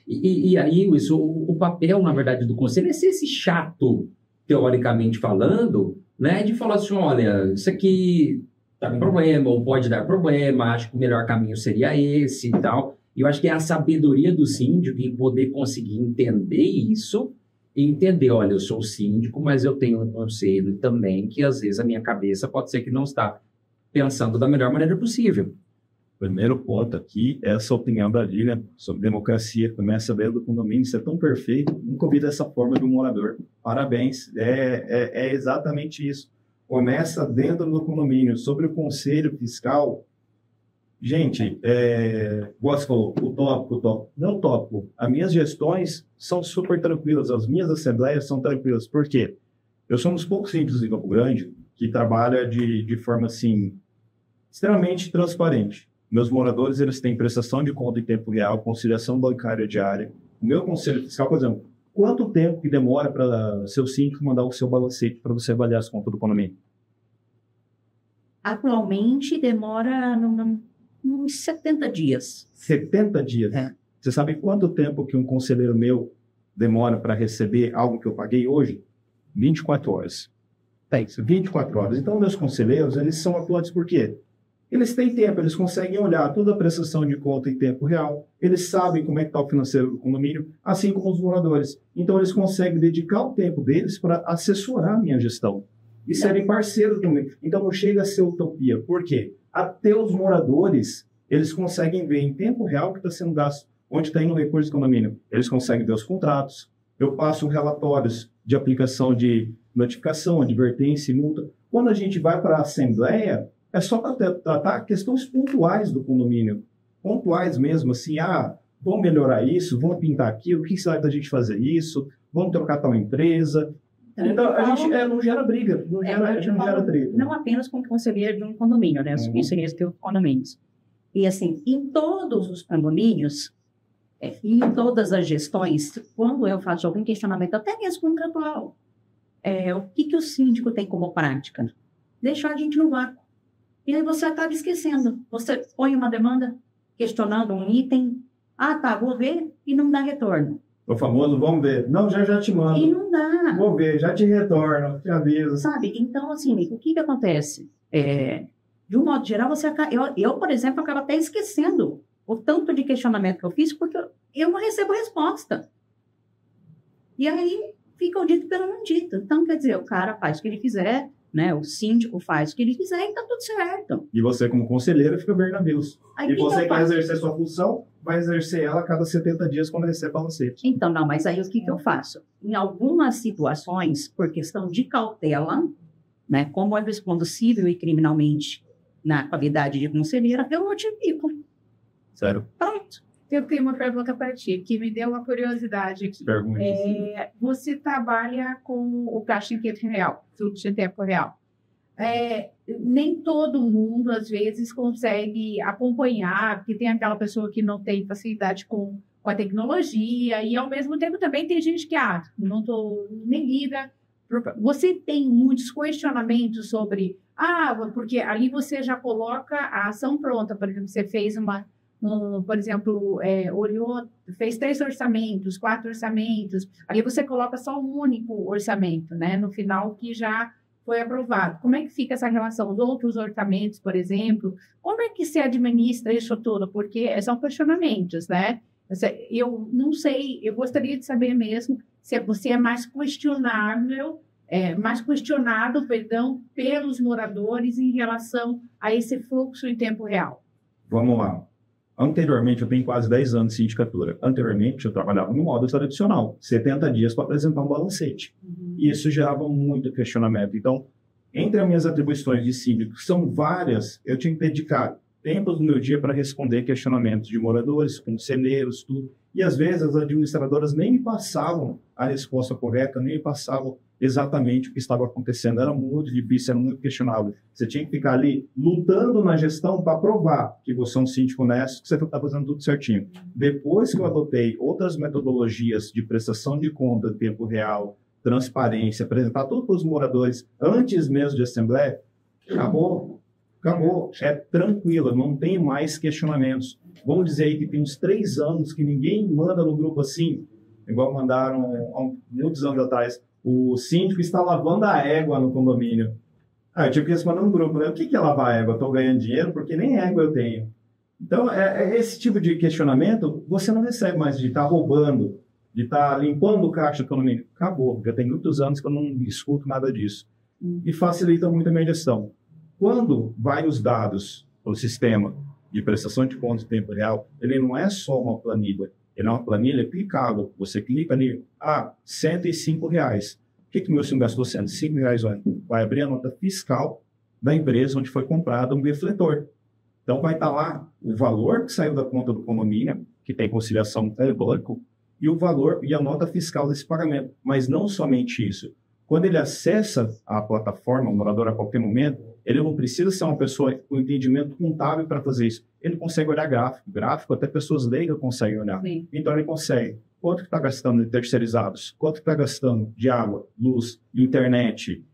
E aí, isso, o papel, na verdade, do conselho é ser esse chato, teoricamente falando, né? De falar assim, olha, isso aqui tá com problema, ou pode dar problema, acho que o melhor caminho seria esse e tal. E eu acho que é a sabedoria do síndico em poder conseguir entender isso e entender, olha, eu sou síndico, mas eu tenho um conselho também que, às vezes, a minha cabeça pode ser que não está pensando da melhor maneira possível. Primeiro ponto aqui, essa opinião da Lília sobre democracia, começa a ver do condomínio, isso é tão perfeito, nunca ouvi dessa forma de um morador. Parabéns, é exatamente isso. Começa dentro do condomínio, sobre o conselho fiscal. Gente, você falou, o tópico, não tópico. As minhas gestões são super tranquilas, as minhas assembleias são tranquilas. Por quê? Eu sou um dos poucos síndicos em Campo Grande que trabalha de forma, assim, extremamente transparente. Meus moradores, eles têm prestação de conta em tempo real, conciliação bancária diária. O meu conselho fiscal, por exemplo, quanto tempo que demora para seu síndico mandar o seu balancete para você avaliar as contas do condomínio? Atualmente, demora uns 70 dias. 70 dias? É. Você sabe quanto tempo que um conselheiro meu demora para receber algo que eu paguei hoje? 24 horas. É isso, 24 horas. Então, meus conselheiros, eles são atuantes por quê? Eles têm tempo, eles conseguem olhar toda a prestação de conta em tempo real, eles sabem como é que está o financeiro do condomínio, assim como os moradores. Então, eles conseguem dedicar o tempo deles para assessorar a minha gestão e serem parceiros comigo. Então, não chega a ser utopia. Por quê? Até os moradores, eles conseguem ver em tempo real o que está sendo gasto, onde está indo o recurso do condomínio. Eles conseguem ver os contratos. Eu passo relatórios de aplicação de notificação, advertência e multa. Quando a gente vai para a assembleia, é só para tratar questões pontuais do condomínio. Pontuais mesmo, assim, vamos melhorar isso, vamos pintar aquilo, o que sai da gente fazer isso, vamos trocar tal empresa. Então, a gente não gera briga, não gera treta. Não apenas com o conselheiro de um condomínio, né? Os conselheiros de condomínios. E, assim, em todos os condomínios, e em todas as gestões, quando eu faço algum questionamento, até mesmo contratual, o que o síndico tem como prática? Deixar a gente no vácuo. E aí você acaba esquecendo. Você põe uma demanda questionando um item. Vou ver, e não dá retorno. O famoso, vamos ver. Não, já te mando. E não dá. Vou ver, já te retorno, te aviso. Sabe? Então, assim, o que acontece? De um modo geral, você acaba... Eu, por exemplo, acabo até esquecendo o tanto de questionamento que eu fiz, porque eu não recebo resposta. E aí fica o dito pelo não dito. Então, quer dizer, o cara faz o que ele quiser, né? O síndico faz o que ele quiser e tá tudo certo. E você, como conselheira, fica verde navios. E você quer exercer sua função, vai exercer ela a cada 70 dias quando recebe balancete. Então, não, mas aí o que eu faço? Em algumas situações, por questão de cautela, né? Como eu respondo civil e criminalmente na qualidade de conselheira, eu notifico. Sério? Pronto. Eu tenho uma pergunta para ti, que me deu uma curiosidade aqui. Você trabalha com o caixa em tempo real, fluxo em tempo real. Nem todo mundo, às vezes, consegue acompanhar, porque tem aquela pessoa que não tem facilidade com a tecnologia, e, ao mesmo tempo, também tem gente que, não estou nem liga. Você tem muitos questionamentos sobre, porque ali você já coloca a ação pronta. Por exemplo, você fez por exemplo, olhou, fez 3 orçamentos, 4 orçamentos, ali você coloca só um único orçamento, né, no final, que já foi aprovado. Como é que fica essa relação? Os outros orçamentos, por exemplo, como é que se administra isso tudo? Porque são questionamentos, né? Eu não sei, eu gostaria de saber mesmo se você é mais questionado, pelos moradores em relação a esse fluxo em tempo real. Vamos lá. Anteriormente, eu tenho quase 10 anos de sindicatura. Anteriormente, eu trabalhava no modo tradicional, 70 dias para apresentar um balancete. E isso gerava muito questionamento. Então, entre as minhas atribuições de síndico, que são várias, eu tinha que dedicar tempo do meu dia para responder questionamentos de moradores, conselheiros, tudo. E às vezes as administradoras nem me passavam a resposta correta, nem me passavam exatamente o que estava acontecendo. Era muito difícil, era muito questionável. Você tinha que ficar ali lutando na gestão para provar que você é um síndico honesto, que você está fazendo tudo certinho. Depois que eu adotei outras metodologias de prestação de conta em tempo real, transparência, apresentar tudo para os moradores antes mesmo de assembleia, acabou. É tranquilo, não tem mais questionamentos. Vamos dizer aí que tem uns 3 anos que ninguém manda no grupo assim, igual mandaram há muitos anos atrás. O síndico está lavando a égua no condomínio. Eu tive que responder no grupo, né? O que é lavar a égua? Estou ganhando dinheiro porque nem égua eu tenho. Então, esse tipo de questionamento, você não recebe mais de estar roubando, de estar limpando o caixa do condomínio. Acabou, já tem muitos anos que eu não escuto nada disso. E facilita muito a minha gestão. Quando vai os dados para o sistema de prestação de contas em tempo real, ele não é só uma planilha. Ele é uma planilha clicável. Você clica ali, R$105. O que o meu senhor gastou R$105? Vai abrir a nota fiscal da empresa onde foi comprado um refletor. Então vai estar lá o valor que saiu da conta do condomínio, que tem conciliação telefônica, e o valor e a nota fiscal desse pagamento. Mas não somente isso. Quando ele acessa a plataforma, o morador a qualquer momento, ele não precisa ser uma pessoa com entendimento contábil para fazer isso. Ele consegue olhar gráfico. Gráfico, até pessoas leigas conseguem olhar. Sim. Então, ele consegue. Quanto que está gastando de terceirizados? Quanto que está gastando de água, luz, internet,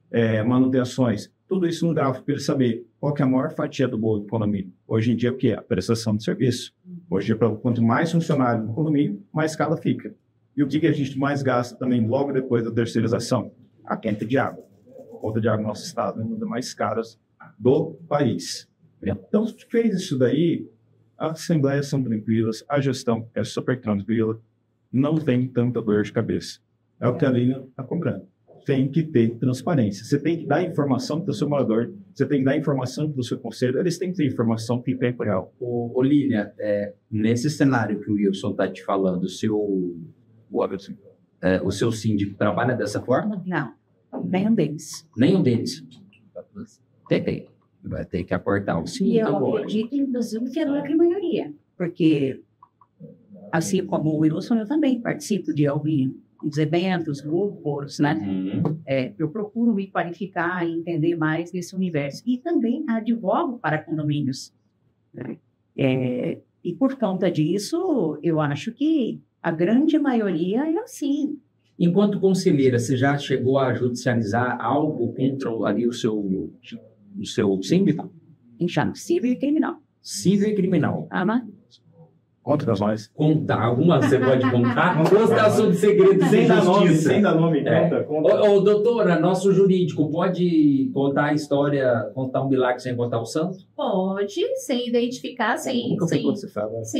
manutenções? Tudo isso no gráfico para ele saber qual que é a maior fatia do bolo do condomínio. Hoje em dia, o que é? A prestação de serviço. Hoje, quanto mais funcionário no condomínio, mais caro fica. E o que a gente mais gasta também logo depois da terceirização? A conta de água. A conta de água no nosso estado é uma das mais caras do país. Então, fez isso daí, as assembleias são tranquilas, a gestão é super tranquila, não tem tanta dor de cabeça. É o que a Lilian está cobrando. Tem que ter transparência. Você tem que dar informação para o seu morador, você tem que dar informação para o seu conselho, eles têm que ter informação em tempo real. Lilian, nesse cenário que o Wilson está te falando, o seu síndico trabalha dessa forma? Não, nenhum deles. Nenhum deles? Tem. Vai ter que aportar o síndico. E eu acredito, inclusive, que é a maioria. Porque, assim como o Wilson, eu também participo de alguns eventos, grupos, né? Eu procuro me qualificar e entender mais desse universo. E também advogo para condomínios. Né? E por conta disso, eu acho que a grande maioria é assim. Enquanto conselheira, você já chegou a judicializar algo contra ali o seu síndico? Já, civil e criminal. Civil e criminal. Mas Conta das nós. Contar. Algumas você pode contar? Ou está sob segredo sem de dar nome, justiça? sem dar nome. Conta. Doutora, nosso jurídico, pode contar a história, contar um milagre sem contar o santo? Pode, sem identificar, sem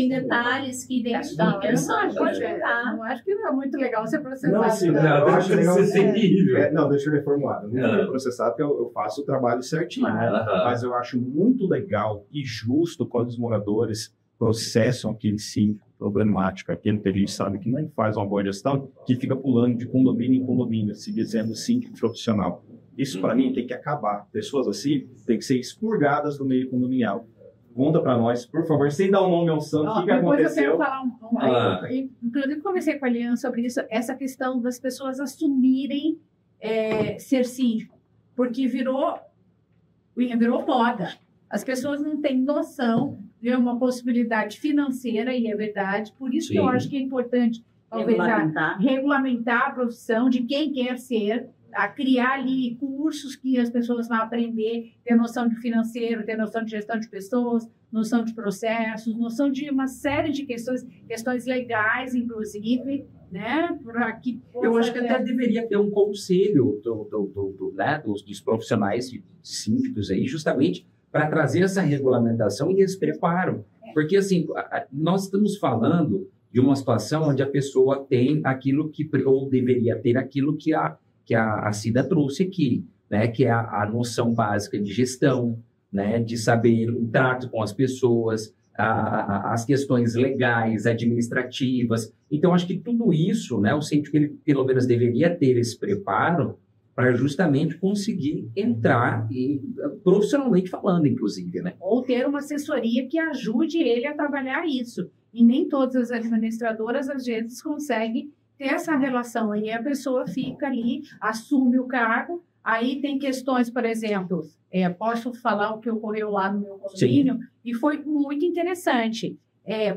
detalhes que identificam. Pode contar. Não acho que não é muito legal ser processado. Não, sim, eu acho legal ser ser terrível. Não, deixa eu reformular. Não é processado porque eu faço o trabalho certinho. Mas eu acho muito legal e justo quando os moradores processam aquele síndico problemático, aquele que a gente sabe que não faz uma boa gestão, que fica pulando de condomínio em condomínio, se dizendo síndico profissional. Isso, para mim, tem que acabar. Pessoas assim têm que ser expurgadas do meio condominial. Conta para nós, por favor, sem dar o nome ao santo, o que aconteceu? Eu quero falar inclusive, conversei com a Liana sobre isso, essa questão das pessoas assumirem ser síndico, porque virou moda. As pessoas não têm noção de uma possibilidade financeira, e é verdade. Por isso que eu acho que é importante regulamentar a profissão de quem quer ser, a criar ali cursos que as pessoas vão aprender, ter noção de financeiro, ter noção de gestão de pessoas, noção de processos, noção de uma série de questões legais, inclusive, né? Eu acho que até deveria ter um conselho dos profissionais de síndicos aí, justamente para trazer essa regulamentação e esse preparo. Porque, assim, nós estamos falando de uma situação onde a pessoa tem aquilo ou deveria ter aquilo que a Cida trouxe aqui, né? Que é a noção básica de gestão, né? De saber o trato com as pessoas, as questões legais, administrativas. Então, acho que tudo isso, né? O síndico, ele, pelo menos, deveria ter esse preparo para justamente conseguir entrar e profissionalmente falando, inclusive, né? Ou ter uma assessoria que ajude ele a trabalhar isso. E nem todas as administradoras, às vezes, conseguem ter essa relação. Aí a pessoa fica ali, assume o cargo, aí tem questões, por exemplo, posso falar o que ocorreu lá no meu condomínio, e foi muito interessante.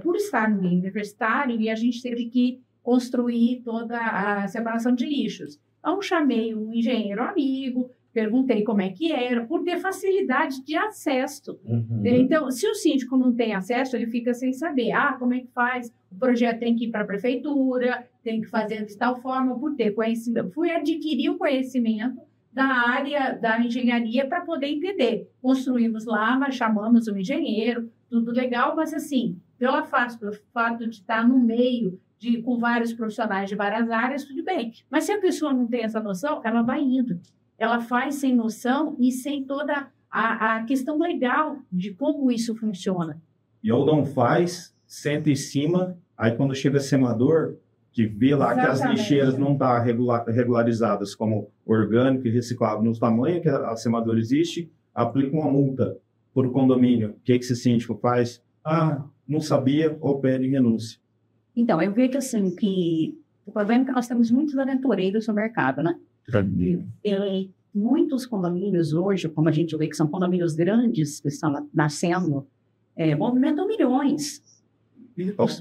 Por estar no meio universitário, e a gente teve que construir toda a separação de lixos. Então, chamei um engenheiro amigo, perguntei como é que era, por ter facilidade de acesso. Então, se o síndico não tem acesso, ele fica sem saber. Como é que faz? O projeto tem que ir para a prefeitura, tem que fazer de tal forma, por ter conhecimento. Fui adquirir o conhecimento da área da engenharia para poder entender. Construímos lá, mas chamamos um engenheiro, tudo legal, mas assim, pelo fato de estar no meio, com vários profissionais de várias áreas, tudo bem. Mas se a pessoa não tem essa noção, ela vai indo. Ela faz sem noção e sem toda a questão legal de como isso funciona. E ou não faz, senta em cima, aí quando chega semador, que vê lá que as lixeiras não estão regularizadas como orgânico e reciclável no tamanho que a semadora existe, aplica uma multa por condomínio. O que esse síndico faz? Não sabia ou pede renúncia. Então, eu vejo assim que o problema é que nós temos muitos aventureiros no mercado, né? Muitos condomínios hoje, como a gente vê que são condomínios grandes que estão nascendo, movimentam milhões.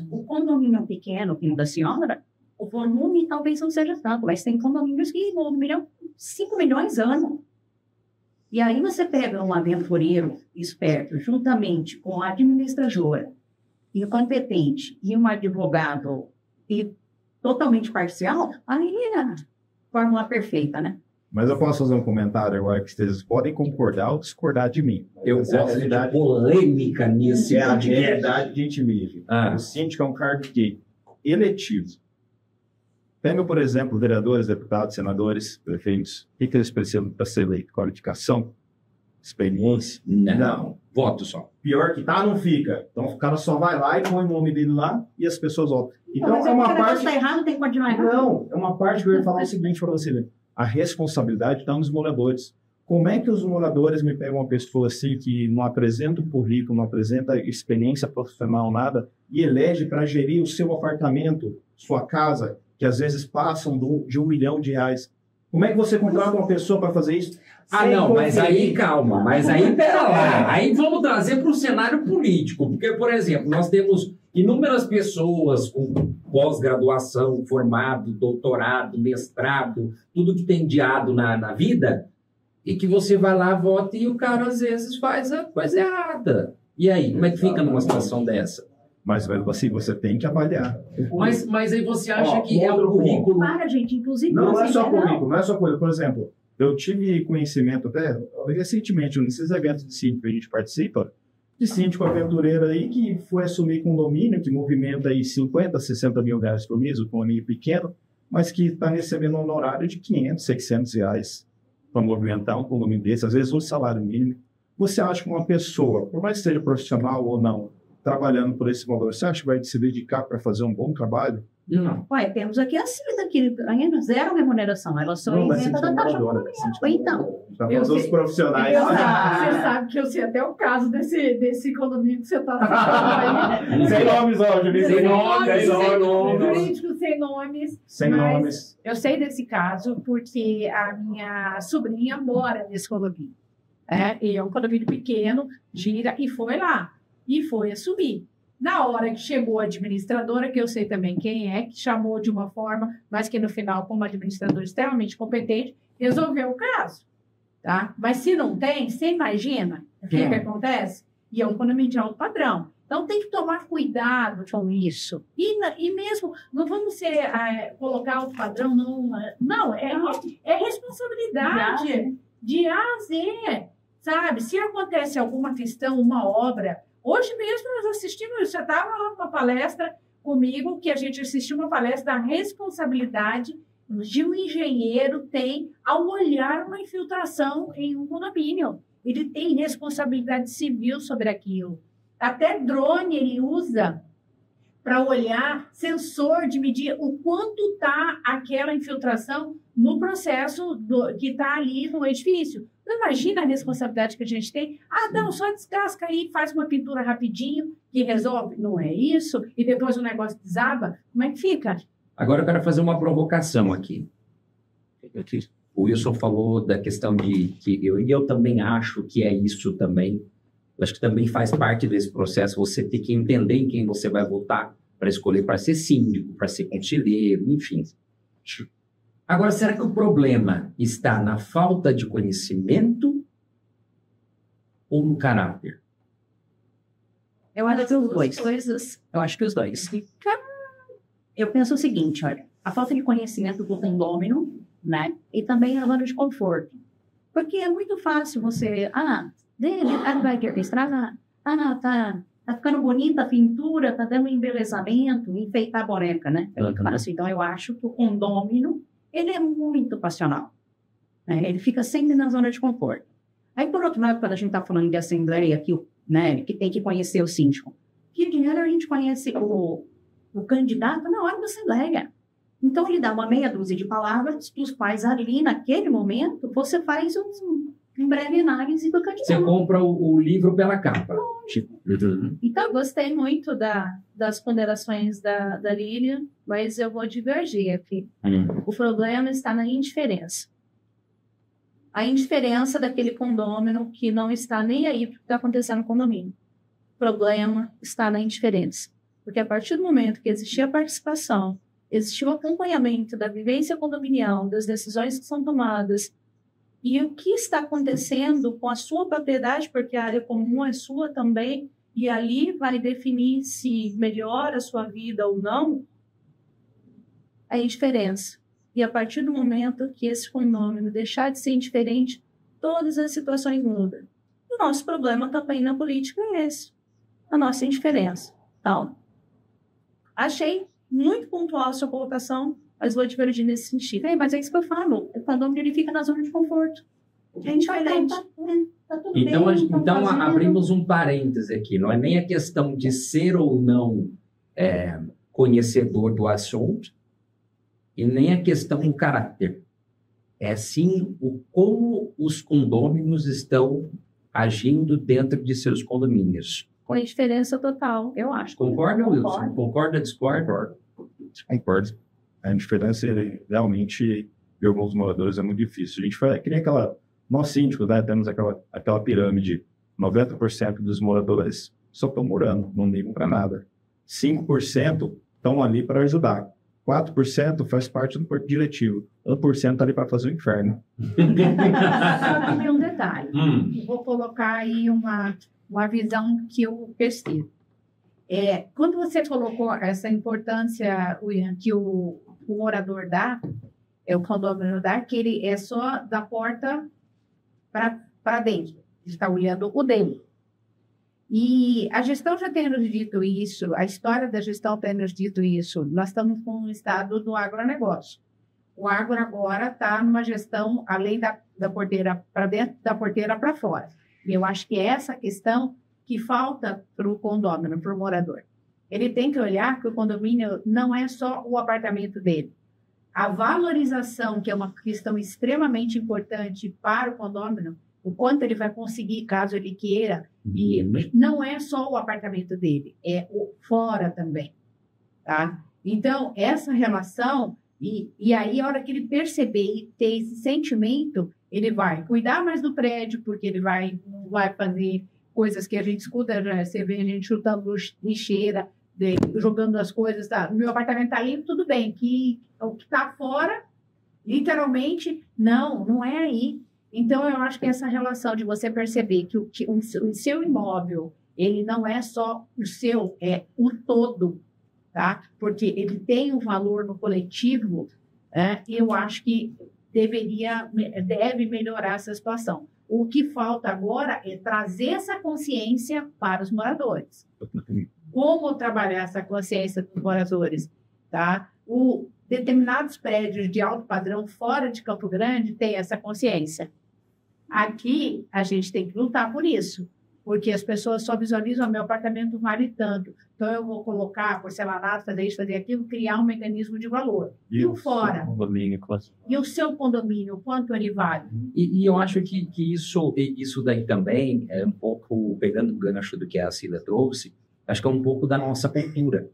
O condomínio pequeno, como da senhora, o volume talvez não seja tanto, mas tem condomínios que movimentam 5 milhões ano. E aí você pega um aventureiro esperto, juntamente com a administradora, e o competente, e um advogado totalmente parcial, aí é a fórmula perfeita, né? Mas eu posso fazer um comentário agora que vocês podem concordar ou discordar de mim. Eu gosto de polêmica nisso. A verdade que a gente vive. O síndico é um cargo eletivo. Pega, por exemplo, vereadores, deputados, senadores, prefeitos. O que eles precisam para ser eleito? Qualificação? Experiência? Não. Voto só. Pior que não fica. Então o cara só vai lá e põe o nome dele lá e as pessoas votam. Então mas uma parte... está errado, tem que continuar errado. Não, é uma parte que eu ia falar o seguinte para você, né? A responsabilidade está nos moradores. Como é que os moradores me pegam uma pessoa assim que não apresenta o currículo, não apresenta experiência profissional, nada, e elege para gerir o seu apartamento, sua casa, que às vezes passam de R$1 milhão? Como é que você contrata uma pessoa para fazer isso? Não, mas aí, calma, pera lá. Aí vamos trazer para o cenário político, porque, por exemplo, nós temos inúmeras pessoas com pós-graduação, formado, doutorado, mestrado, tudo que tem diado na vida, e que você vai lá, vota e o cara, às vezes, faz a coisa errada. E aí, como é que fica numa situação dessa? Mas assim, você tem que avaliar. Mas aí você acha que é o currículo... Para, gente, inclusive... Não é só currículo, não é só coisa. Por exemplo, eu tive conhecimento até recentemente, nesses eventos de síndico que a gente participa, de síndico aventureiro aí que foi assumir condomínio, que movimenta aí 50, 60 mil reais por mês, um condomínio pequeno, mas que está recebendo um honorário de 500, 600 reais para movimentar um condomínio desse, às vezes um salário mínimo. Você acha que uma pessoa, por mais que seja profissional ou não, trabalhando por esse valor, você acha que vai se dedicar para fazer um bom trabalho? Não. Temos aqui a Cida, que ainda zero remuneração. Elas são isentas da taxa condominial. Então. Tá falando dos profissionais. Você sabe que eu sei até o caso desse condomínio que você está falando aí. Sem nomes, Jurídico. Sem nomes. Sem nomes. Eu sei desse caso porque a minha sobrinha mora nesse condomínio. E é um condomínio pequeno, gira, e foi lá. E foi assumir. Na hora que chegou a administradora, que eu sei também quem é, que chamou de uma forma, mas que no final, como administradora extremamente competente, resolveu o caso. Tá? Mas se não tem, você imagina o que acontece? E é um condomínio de alto padrão. Então tem que tomar cuidado com isso. E mesmo, não vamos colocar alto padrão, não. É responsabilidade de A a Z. Sabe? Se acontece alguma questão, uma obra... Hoje mesmo nós assistimos, você estava lá numa palestra comigo, que a gente assistiu uma palestra da responsabilidade de um engenheiro tem ao olhar uma infiltração em um condomínio. Ele tem responsabilidade civil sobre aquilo. Até drone ele usa para olhar, sensor de medir o quanto está aquela infiltração no processo que está ali no edifício. Não imagina a responsabilidade que a gente tem. Ah, não, só descasca aí, faz uma pintura rapidinho que resolve. Não é isso? E depois o negócio desaba. Como é que fica? Agora eu quero fazer uma provocação aqui. O Wilson falou da questão de que eu também acho que é isso também. Eu acho que também faz parte desse processo você ter que entender em quem você vai votar para escolher para ser síndico, para ser conselheiro, enfim. Agora, será que o problema está na falta de conhecimento ou no caráter? Eu acho que os dois. Eu acho que os dois. Eu penso o seguinte, olha, a falta de conhecimento do condômino, né? E também a zona de conforto. Porque é muito fácil você, vai ter que estragar, tá ficando bonita a pintura, tá dando embelezamento, enfeitar a boneca, né? Então, eu acho que o condômino, ele é muito passional. Né? Ele fica sempre na zona de conforto. Aí, por outro lado, quando a gente está falando de assembleia, que tem que conhecer o síndico, que dinheiro a gente conhece o candidato na hora da assembleia. Então, ele dá uma meia dúzia de palavras, dos quais ali, naquele momento, você faz um breve análise do candidato. Você compra o livro pela capa. Então, eu gostei muito das ponderações da Lilian, mas eu vou divergir aqui. O problema está na indiferença. A indiferença daquele condômino que não está nem aí para o que está acontecendo no condomínio. O problema está na indiferença. Porque a partir do momento que existia a participação, existiu o acompanhamento da vivência condominial, das decisões que são tomadas, e o que está acontecendo com a sua propriedade, porque a área comum é sua também, e ali vai definir se melhora a sua vida ou não, a indiferença. E a partir do momento que esse fenômeno deixar de ser indiferente, todas as situações mudam. O nosso problema também na política é esse, a nossa indiferença. Então, achei muito pontual a sua colocação, mas vou divergir nesse sentido. Mas é isso que eu falo, o condômino ele fica na zona de conforto. É indiferente. Tá tudo Então, bem, então abrimos um parêntese aqui. Não é nem a questão de ser ou não conhecedor do assunto, e nem a questão do caráter. É sim como os condôminos estão agindo dentro de seus condomínios. Com a diferença total, eu acho. Concorda, Wilson? Concorda, discorda? Concordo. A diferença, realmente, de alguns moradores é muito difícil. A gente fala, que nem nós síndicos, né, temos aquela pirâmide, 90% dos moradores só estão morando, não ligam para nada. 5% estão ali para ajudar. 4% faz parte do corpo diretivo. 1% está ali para fazer o inferno. Só tem um detalhe. Vou colocar aí uma visão que eu pesquiso. Quando você colocou essa importância, William, que o morador dá, o condômino dá, que ele é só da porta para dentro. Ele está olhando o dele. E a gestão já tem nos dito isso, a história da gestão tem nos dito isso. Nós estamos com um estado do agronegócio. O agro agora está numa gestão, além da porteira para dentro, da porteira para fora. E eu acho que é essa questão que falta para o condômino, para o morador. Ele tem que olhar que o condomínio não é só o apartamento dele. A valorização, que é uma questão extremamente importante para o condômino, o quanto ele vai conseguir, caso ele queira, e não é só o apartamento dele, é o fora também, tá? Então, essa relação, e aí, a hora que ele perceber e ter esse sentimento, ele vai cuidar mais do prédio, porque ele vai fazer coisas que a gente escuta, né? Você vê a gente chutando lixeira, jogando as coisas, tá? Meu apartamento está limpo, tudo bem, que o que está fora, literalmente, não é aí. Então, eu acho que essa relação de você perceber que o seu imóvel, ele não é só o seu, é o todo, tá? Porque ele tem um valor no coletivo, e eu acho que deve melhorar essa situação. O que falta agora é trazer essa consciência para os moradores. Como trabalhar essa consciência dos moradores, tá? Determinados prédios de alto padrão fora de Campo Grande têm essa consciência. Aqui, a gente tem que lutar por isso. porque as pessoas só visualizam meu apartamento vale tanto. Então, eu vou colocar porcelanato, fazer isso, fazer aquilo, criar um mecanismo de valor. E o fora? E o seu condomínio, quanto ele vale? E eu acho que isso daí também é um pouco, pegando o gancho do que a Cida trouxe, acho que é um pouco da nossa cultura.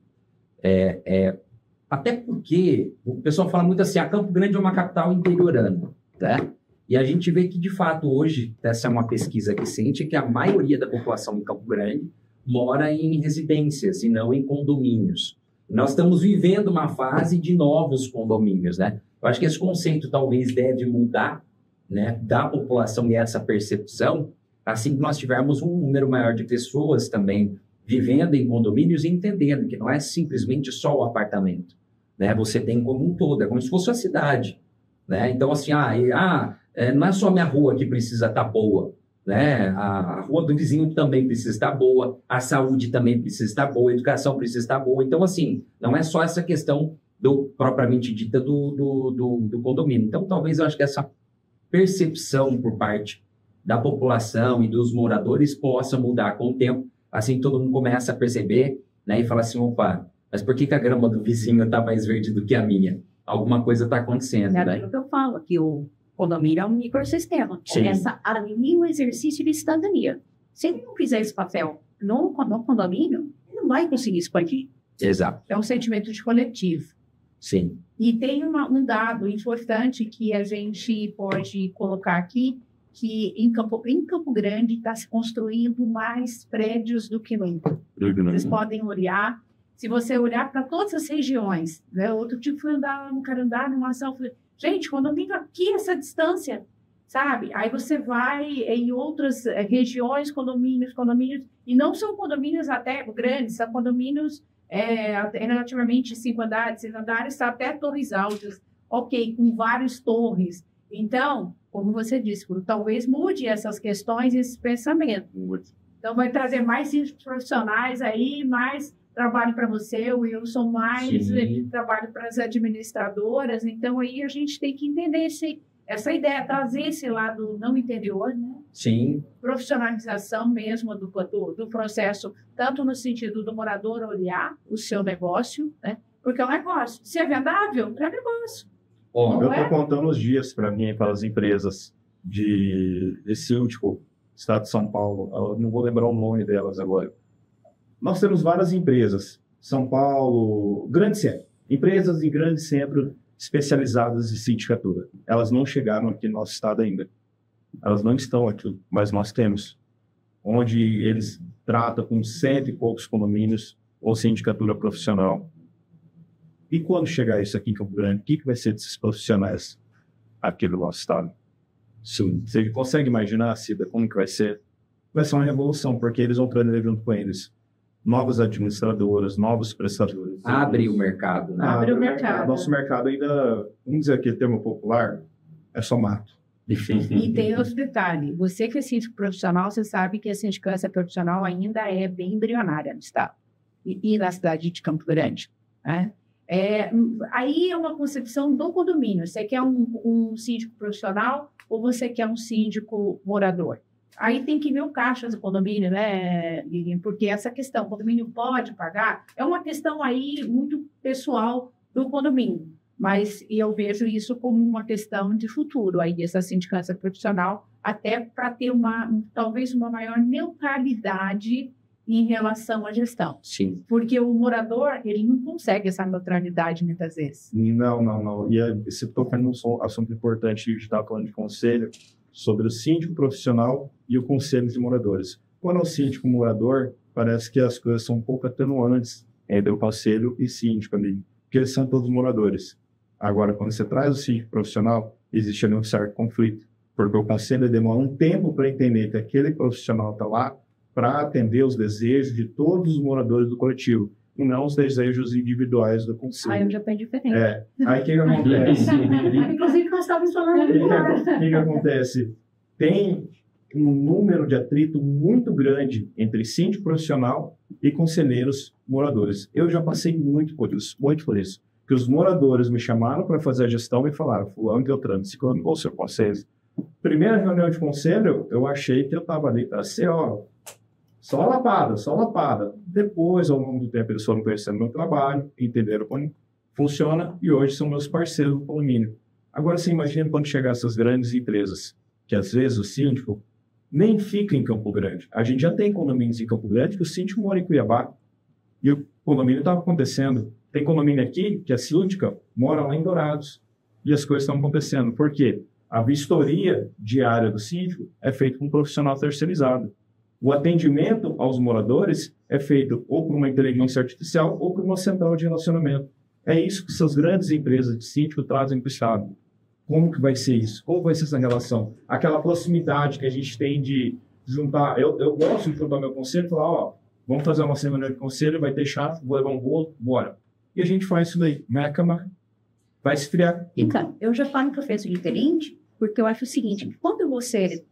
Até porque o pessoal fala muito assim, a Campo Grande é uma capital interiorana, né? E a gente vê que, de fato, hoje, essa é uma pesquisa recente, que a maioria da população em Campo Grande mora em residências e não em condomínios. Nós estamos vivendo uma fase de novos condomínios, né? Eu acho que esse conceito talvez deve mudar, né, da população e essa percepção, assim que nós tivermos um número maior de pessoas também vivendo em condomínios e entendendo que não é simplesmente só o apartamento, né? Você tem como um todo, é como se fosse a cidade, né? Então, assim, não é só a minha rua que precisa estar boa, né? A rua do vizinho também precisa estar boa, a saúde também precisa estar boa, a educação precisa estar boa. Então, assim, não é só essa questão propriamente dita do condomínio. Então, talvez eu acho que essa percepção por parte da população e dos moradores possa mudar com o tempo. Assim, todo mundo começa a perceber, né? E fala assim, opa, mas por que a grama do vizinho está mais verde do que a minha? Alguma coisa está acontecendo, né? É aquilo que eu falo, que o condomínio é um microsistema. Começa a mim o exercício de cidadania. Se ele não fizer esse papel no condomínio, ele não vai conseguir expandir. Exato. É um sentimento de coletivo. Sim. E tem um dado importante que a gente pode colocar aqui, que em Campo Grande está se construindo mais prédios do que nunca. Vocês podem olhar. Se você olhar para todas as regiões, né? Outro dia fui andar no Carandá, numa ação, falei, gente, condomínio aqui, essa distância, sabe? Aí você vai em outras regiões, condomínios, e não são condomínios até grandes, são condomínios relativamente 5 andares, 6 andares, até torres altas, ok, com várias torres. Então, como você disse, talvez mude essas questões, esse pensamento. Então, vai trazer mais síndicos profissionais aí, mais trabalho para você, o Wilson, mais trabalho para as administradoras. Então, aí a gente tem que entender essa ideia, trazer esse lado não interior, né? Sim. Profissionalização mesmo do processo, tanto no sentido do morador olhar o seu negócio, né? Porque é um negócio. Se é vendável, é negócio. Eu estou contando os dias para mim, para as empresas de síndico, Estado de São Paulo, eu não vou lembrar o nome delas agora. Nós temos várias empresas, São Paulo, grande centro, empresas em grande centro especializadas em sindicatura. Elas não chegaram aqui no nosso estado ainda. Elas não estão aqui, mas nós temos. Onde eles tratam com 100 e poucos condomínios ou sindicatura profissional. E quando chegar isso aqui em Campo Grande, o que vai ser desses profissionais aqui do nosso estado? Sim. Você consegue imaginar, Cida, como que vai ser? Vai ser uma revolução, porque eles vão trazer junto com eles novas administradoras, novos prestadores. Abre o mercado, né? Abre o mercado. Nosso mercado ainda, vamos dizer aqui, termo popular, é só mato. E tem outro detalhe. Você que é síndico profissional, você sabe que a sindicância profissional ainda é bem embrionária no estado. E na cidade de Campo Grande, né? Aí é uma concepção do condomínio. Você quer um síndico profissional ou você quer um síndico morador? Aí tem que ver o caixa do condomínio, né, Lilian? Porque essa questão, o condomínio pode pagar, é uma questão aí muito pessoal do condomínio. Mas eu vejo isso como uma questão de futuro, aí essa sindicância profissional, até para ter talvez uma maior neutralidade em relação à gestão. Sim. Porque o morador, ele não consegue essa neutralidade muitas vezes. Não. E você tocando num assunto importante, a gente estava falando de conselho, sobre o síndico profissional e o conselho de moradores. Quando é o síndico morador, parece que as coisas são um pouco atenuantes entre o conselho e síndico ali, porque eles são todos moradores. Agora, quando você traz o síndico profissional, existe ali um certo conflito, porque o conselho demora um tempo para entender que aquele profissional está lá para atender os desejos de todos os moradores do coletivo, e não os desejos individuais do conselho. Aí eu já penso diferente. Aí o que acontece? Inclusive, nós estávamos falando O que acontece? Tem um número de atrito muito grande entre síndico profissional e conselheiros moradores. Eu já passei muito por isso. Que os moradores me chamaram para fazer a gestão e falaram, fulano que eu trâmite, ciclano, ou seu conselho. Primeira reunião de conselho, eu achei que eu estava ali para ser, Só lapada, só lapada. Depois, ao longo do tempo, eles foram conhecendo meu trabalho, entenderam como funciona e hoje são meus parceiros do condomínio. Agora, você imagina quando chegar essas grandes empresas, que às vezes o síndico nem fica em Campo Grande. A gente já tem condomínios em Campo Grande que o síndico mora em Cuiabá. E o condomínio estava acontecendo. Tem condomínio aqui que a síndica mora lá em Dourados. E as coisas estão acontecendo. Por quê? A vistoria diária do síndico é feita por um profissional terceirizado. O atendimento aos moradores é feito ou por uma inteligência artificial ou por uma central de relacionamento. É isso que essas grandes empresas de síndico trazem para o Estado. Como que vai ser isso? Como vai ser essa relação? Aquela proximidade que a gente tem de juntar... Eu gosto de juntar meu conselho e falar, ó, vamos fazer uma semana de conselho, vai ter chá, vou levar um bolo, bora. E a gente faz isso daí. Na cama, vai esfriar. Então, eu já falo que eu fiz diferente, porque eu acho o seguinte, quando você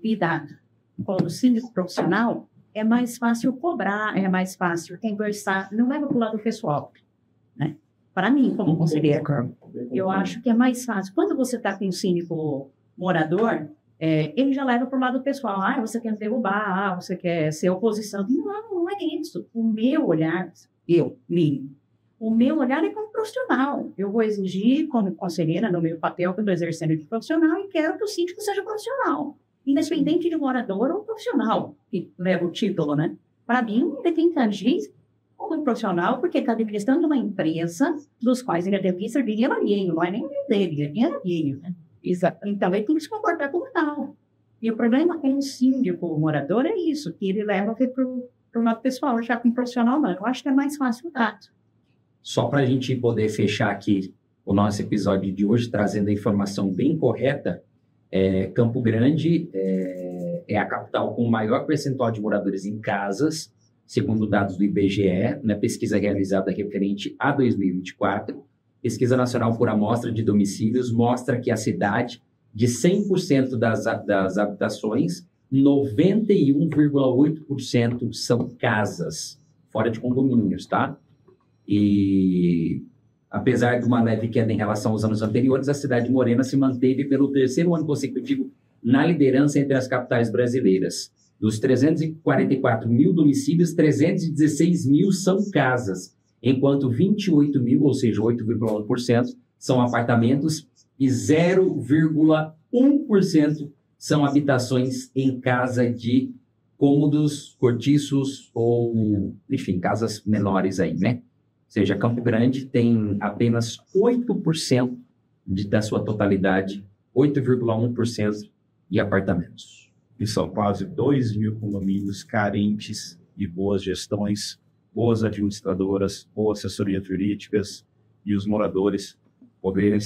lida com o síndico profissional, é mais fácil cobrar, é mais fácil conversar, não leva para o lado pessoal, né? Para mim, como conselheira, eu acho que é mais fácil. Quando você está com um síndico morador, ele já leva para o lado pessoal. Ah, você quer derrubar, você quer ser oposição. Não é isso. O meu olhar, o meu olhar é como profissional. Eu vou exigir, como conselheira, no meu papel que eu estou exercendo de profissional, e quero que o síndico seja profissional. Independente de morador ou profissional, que leva o título, né? Para mim, ele tem que agir como profissional, porque está administrando uma empresa dos quais ele deve servir dinheiro alheio, não é nem dele, é dinheiro alheio, né? Exato. Então, ele tem que se comportar como tal. E o problema com o síndico morador é isso, que ele leva para o lado pessoal, já com profissional não. Eu acho que é mais fácil o trato. Só para a gente poder fechar aqui o nosso episódio de hoje, trazendo a informação bem correta, Campo Grande é a capital com o maior percentual de moradores em casas, segundo dados do IBGE, na pesquisa realizada referente a 2024. Pesquisa Nacional por Amostra de Domicílios mostra que a cidade, de 100% das habitações, 91,8% são casas, fora de condomínios, tá? E apesar de uma leve queda em relação aos anos anteriores, a cidade de Morena se manteve pelo terceiro ano consecutivo na liderança entre as capitais brasileiras. Dos 344 mil domicílios, 316 mil são casas, enquanto 28 mil, ou seja, 8,1%, são apartamentos e 0,1% são habitações em casa de cômodos, cortiços ou, enfim, casas menores aí, né? Ou seja, Campo Grande tem apenas 8% da sua totalidade, 8,1% de apartamentos. E são quase 2 mil condomínios carentes de boas gestões, boas administradoras, boas assessorias jurídicas e os moradores poderem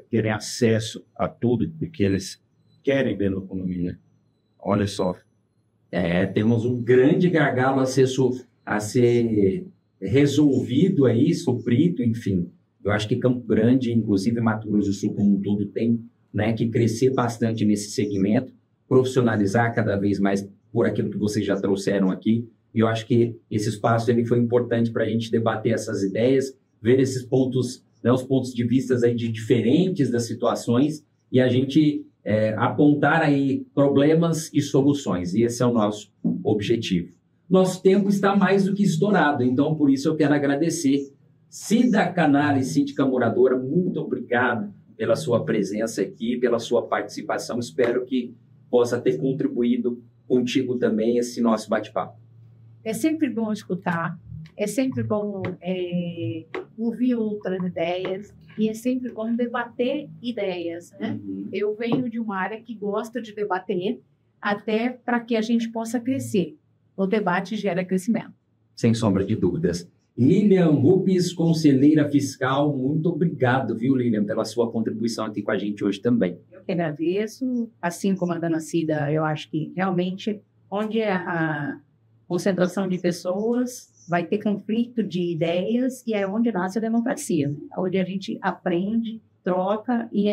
terem acesso a tudo que eles querem dentro do condomínio. Olha só. Temos um grande gargalo a ser resolvido aí, suprido, enfim. Eu acho que Campo Grande, inclusive Mato Grosso do Sul como um todo, tem, né, que crescer bastante nesse segmento, profissionalizar cada vez mais por aquilo que vocês já trouxeram aqui. E eu acho que esse espaço ele foi importante para a gente debater essas ideias, ver esses pontos, né, os pontos de vista aí de diferentes das situações e a gente apontar aí problemas e soluções. E esse é o nosso objetivo. Nosso tempo está mais do que estourado, então por isso eu quero agradecer. Cida Canali, síndica moradora, muito obrigado pela sua presença aqui, pela sua participação. Espero que possa ter contribuído contigo também esse nosso bate-papo. É sempre bom escutar, é sempre bom ouvir outras ideias e é sempre bom debater ideias, né? Eu venho de uma área que gosta de debater até para que a gente possa crescer. O debate gera crescimento. Sem sombra de dúvidas. Lilian Rupes, conselheira fiscal, muito obrigado, viu, Lilian, pela sua contribuição aqui com a gente hoje também. Eu que agradeço, assim como a dona Cida, eu acho que realmente onde é a concentração de pessoas vai ter conflito de ideias e é onde nasce a democracia, onde a gente aprende, troca e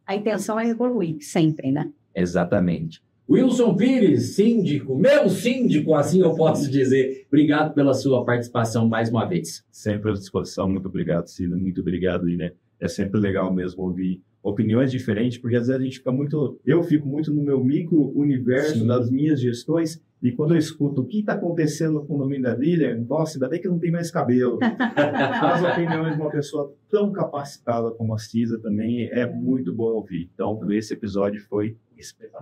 a intenção é evoluir sempre, né? Exatamente. Wilson Pires, síndico, meu síndico, assim eu posso dizer. Obrigado pela sua participação mais uma vez. Sempre à disposição. Muito obrigado, Cida. Muito obrigado, Lilian. É sempre legal mesmo ouvir opiniões diferentes, porque às vezes a gente fica muito... Eu fico muito no meu micro-universo das minhas gestões, e quando eu escuto o que está acontecendo no condomínio da Lília, nossa, ainda bem que não tem mais cabelo. As opiniões de uma pessoa tão capacitada como a Cisa também é muito bom ouvir. Então, esse episódio foi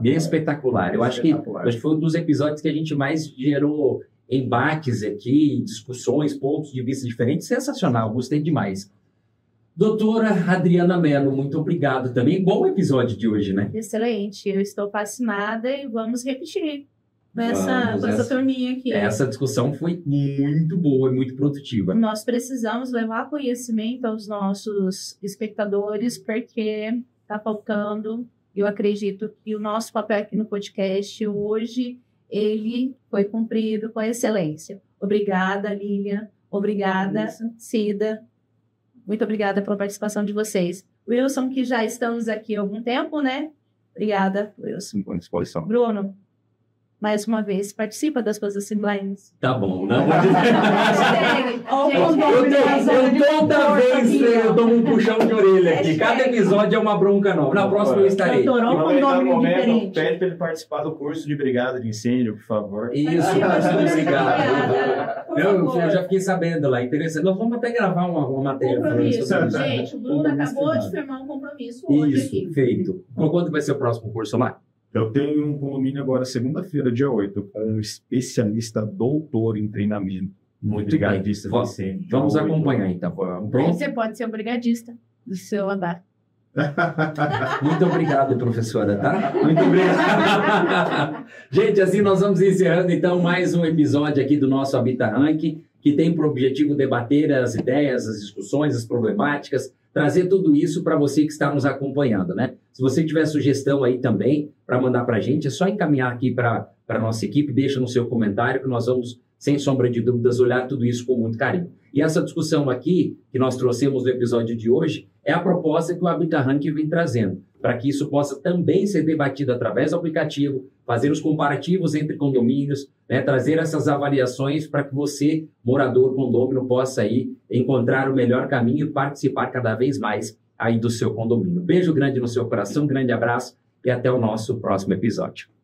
espetacular. Eu acho que foi um dos episódios que a gente mais gerou embates aqui, discussões, pontos de vista diferentes. Sensacional, gostei demais. Doutora Adriana Mello, muito obrigado também. Bom episódio de hoje, né? Excelente, eu estou fascinada e vamos repetir essa turminha aqui. Essa discussão foi muito boa e muito produtiva. Nós precisamos levar conhecimento aos nossos espectadores, porque está faltando. Eu acredito que o nosso papel aqui no podcast hoje, ele foi cumprido com excelência. Obrigada, Lilian. Obrigada, Cida. Muito obrigada pela participação de vocês. Wilson, que já estamos aqui há algum tempo, né? Obrigada, Wilson. com disposição. Bruno, mais uma vez, participa das suas assembleias. Tá bom, não? Toda vez eu tomo um puxão de orelha aqui. Cada episódio é uma bronca nova. Na próxima eu estarei. E aproveitar o momento, pede para ele participar do curso de brigada de incêndio, por favor. Isso, obrigado. Eu já fiquei sabendo lá, interessante. Nós vamos até gravar uma matéria. Compromisso. Gente, o Bruno acabou de firmar um compromisso hoje Isso, aqui. feito. Quando vai ser o próximo curso lá? Eu tenho um condomínio agora, segunda-feira, dia 8, com um especialista doutor em treinamento. Muito brigadista bem. de incêndio. Vamos acompanhar, então. Pronto? Você pode ser o brigadista do seu andar. Muito obrigado, professora, tá? Muito obrigado. Gente, assim nós vamos encerrando, então, mais um episódio aqui do nosso Habita Ranking, que tem por objetivo debater as ideias, as discussões, as problemáticas, trazer tudo isso para você que está nos acompanhando, né? Se você tiver sugestão aí também para mandar para a gente, é só encaminhar aqui para a nossa equipe, deixa no seu comentário que nós vamos, sem sombra de dúvidas, olhar tudo isso com muito carinho. E essa discussão aqui, que nós trouxemos no episódio de hoje, é a proposta que o Habita Ranking vem trazendo, para que isso possa também ser debatido através do aplicativo, fazer os comparativos entre condomínios, né, trazer essas avaliações para que você, morador condômino, possa aí encontrar o melhor caminho e participar cada vez mais aí do seu condomínio. Beijo grande no seu coração, grande abraço e até o nosso próximo episódio.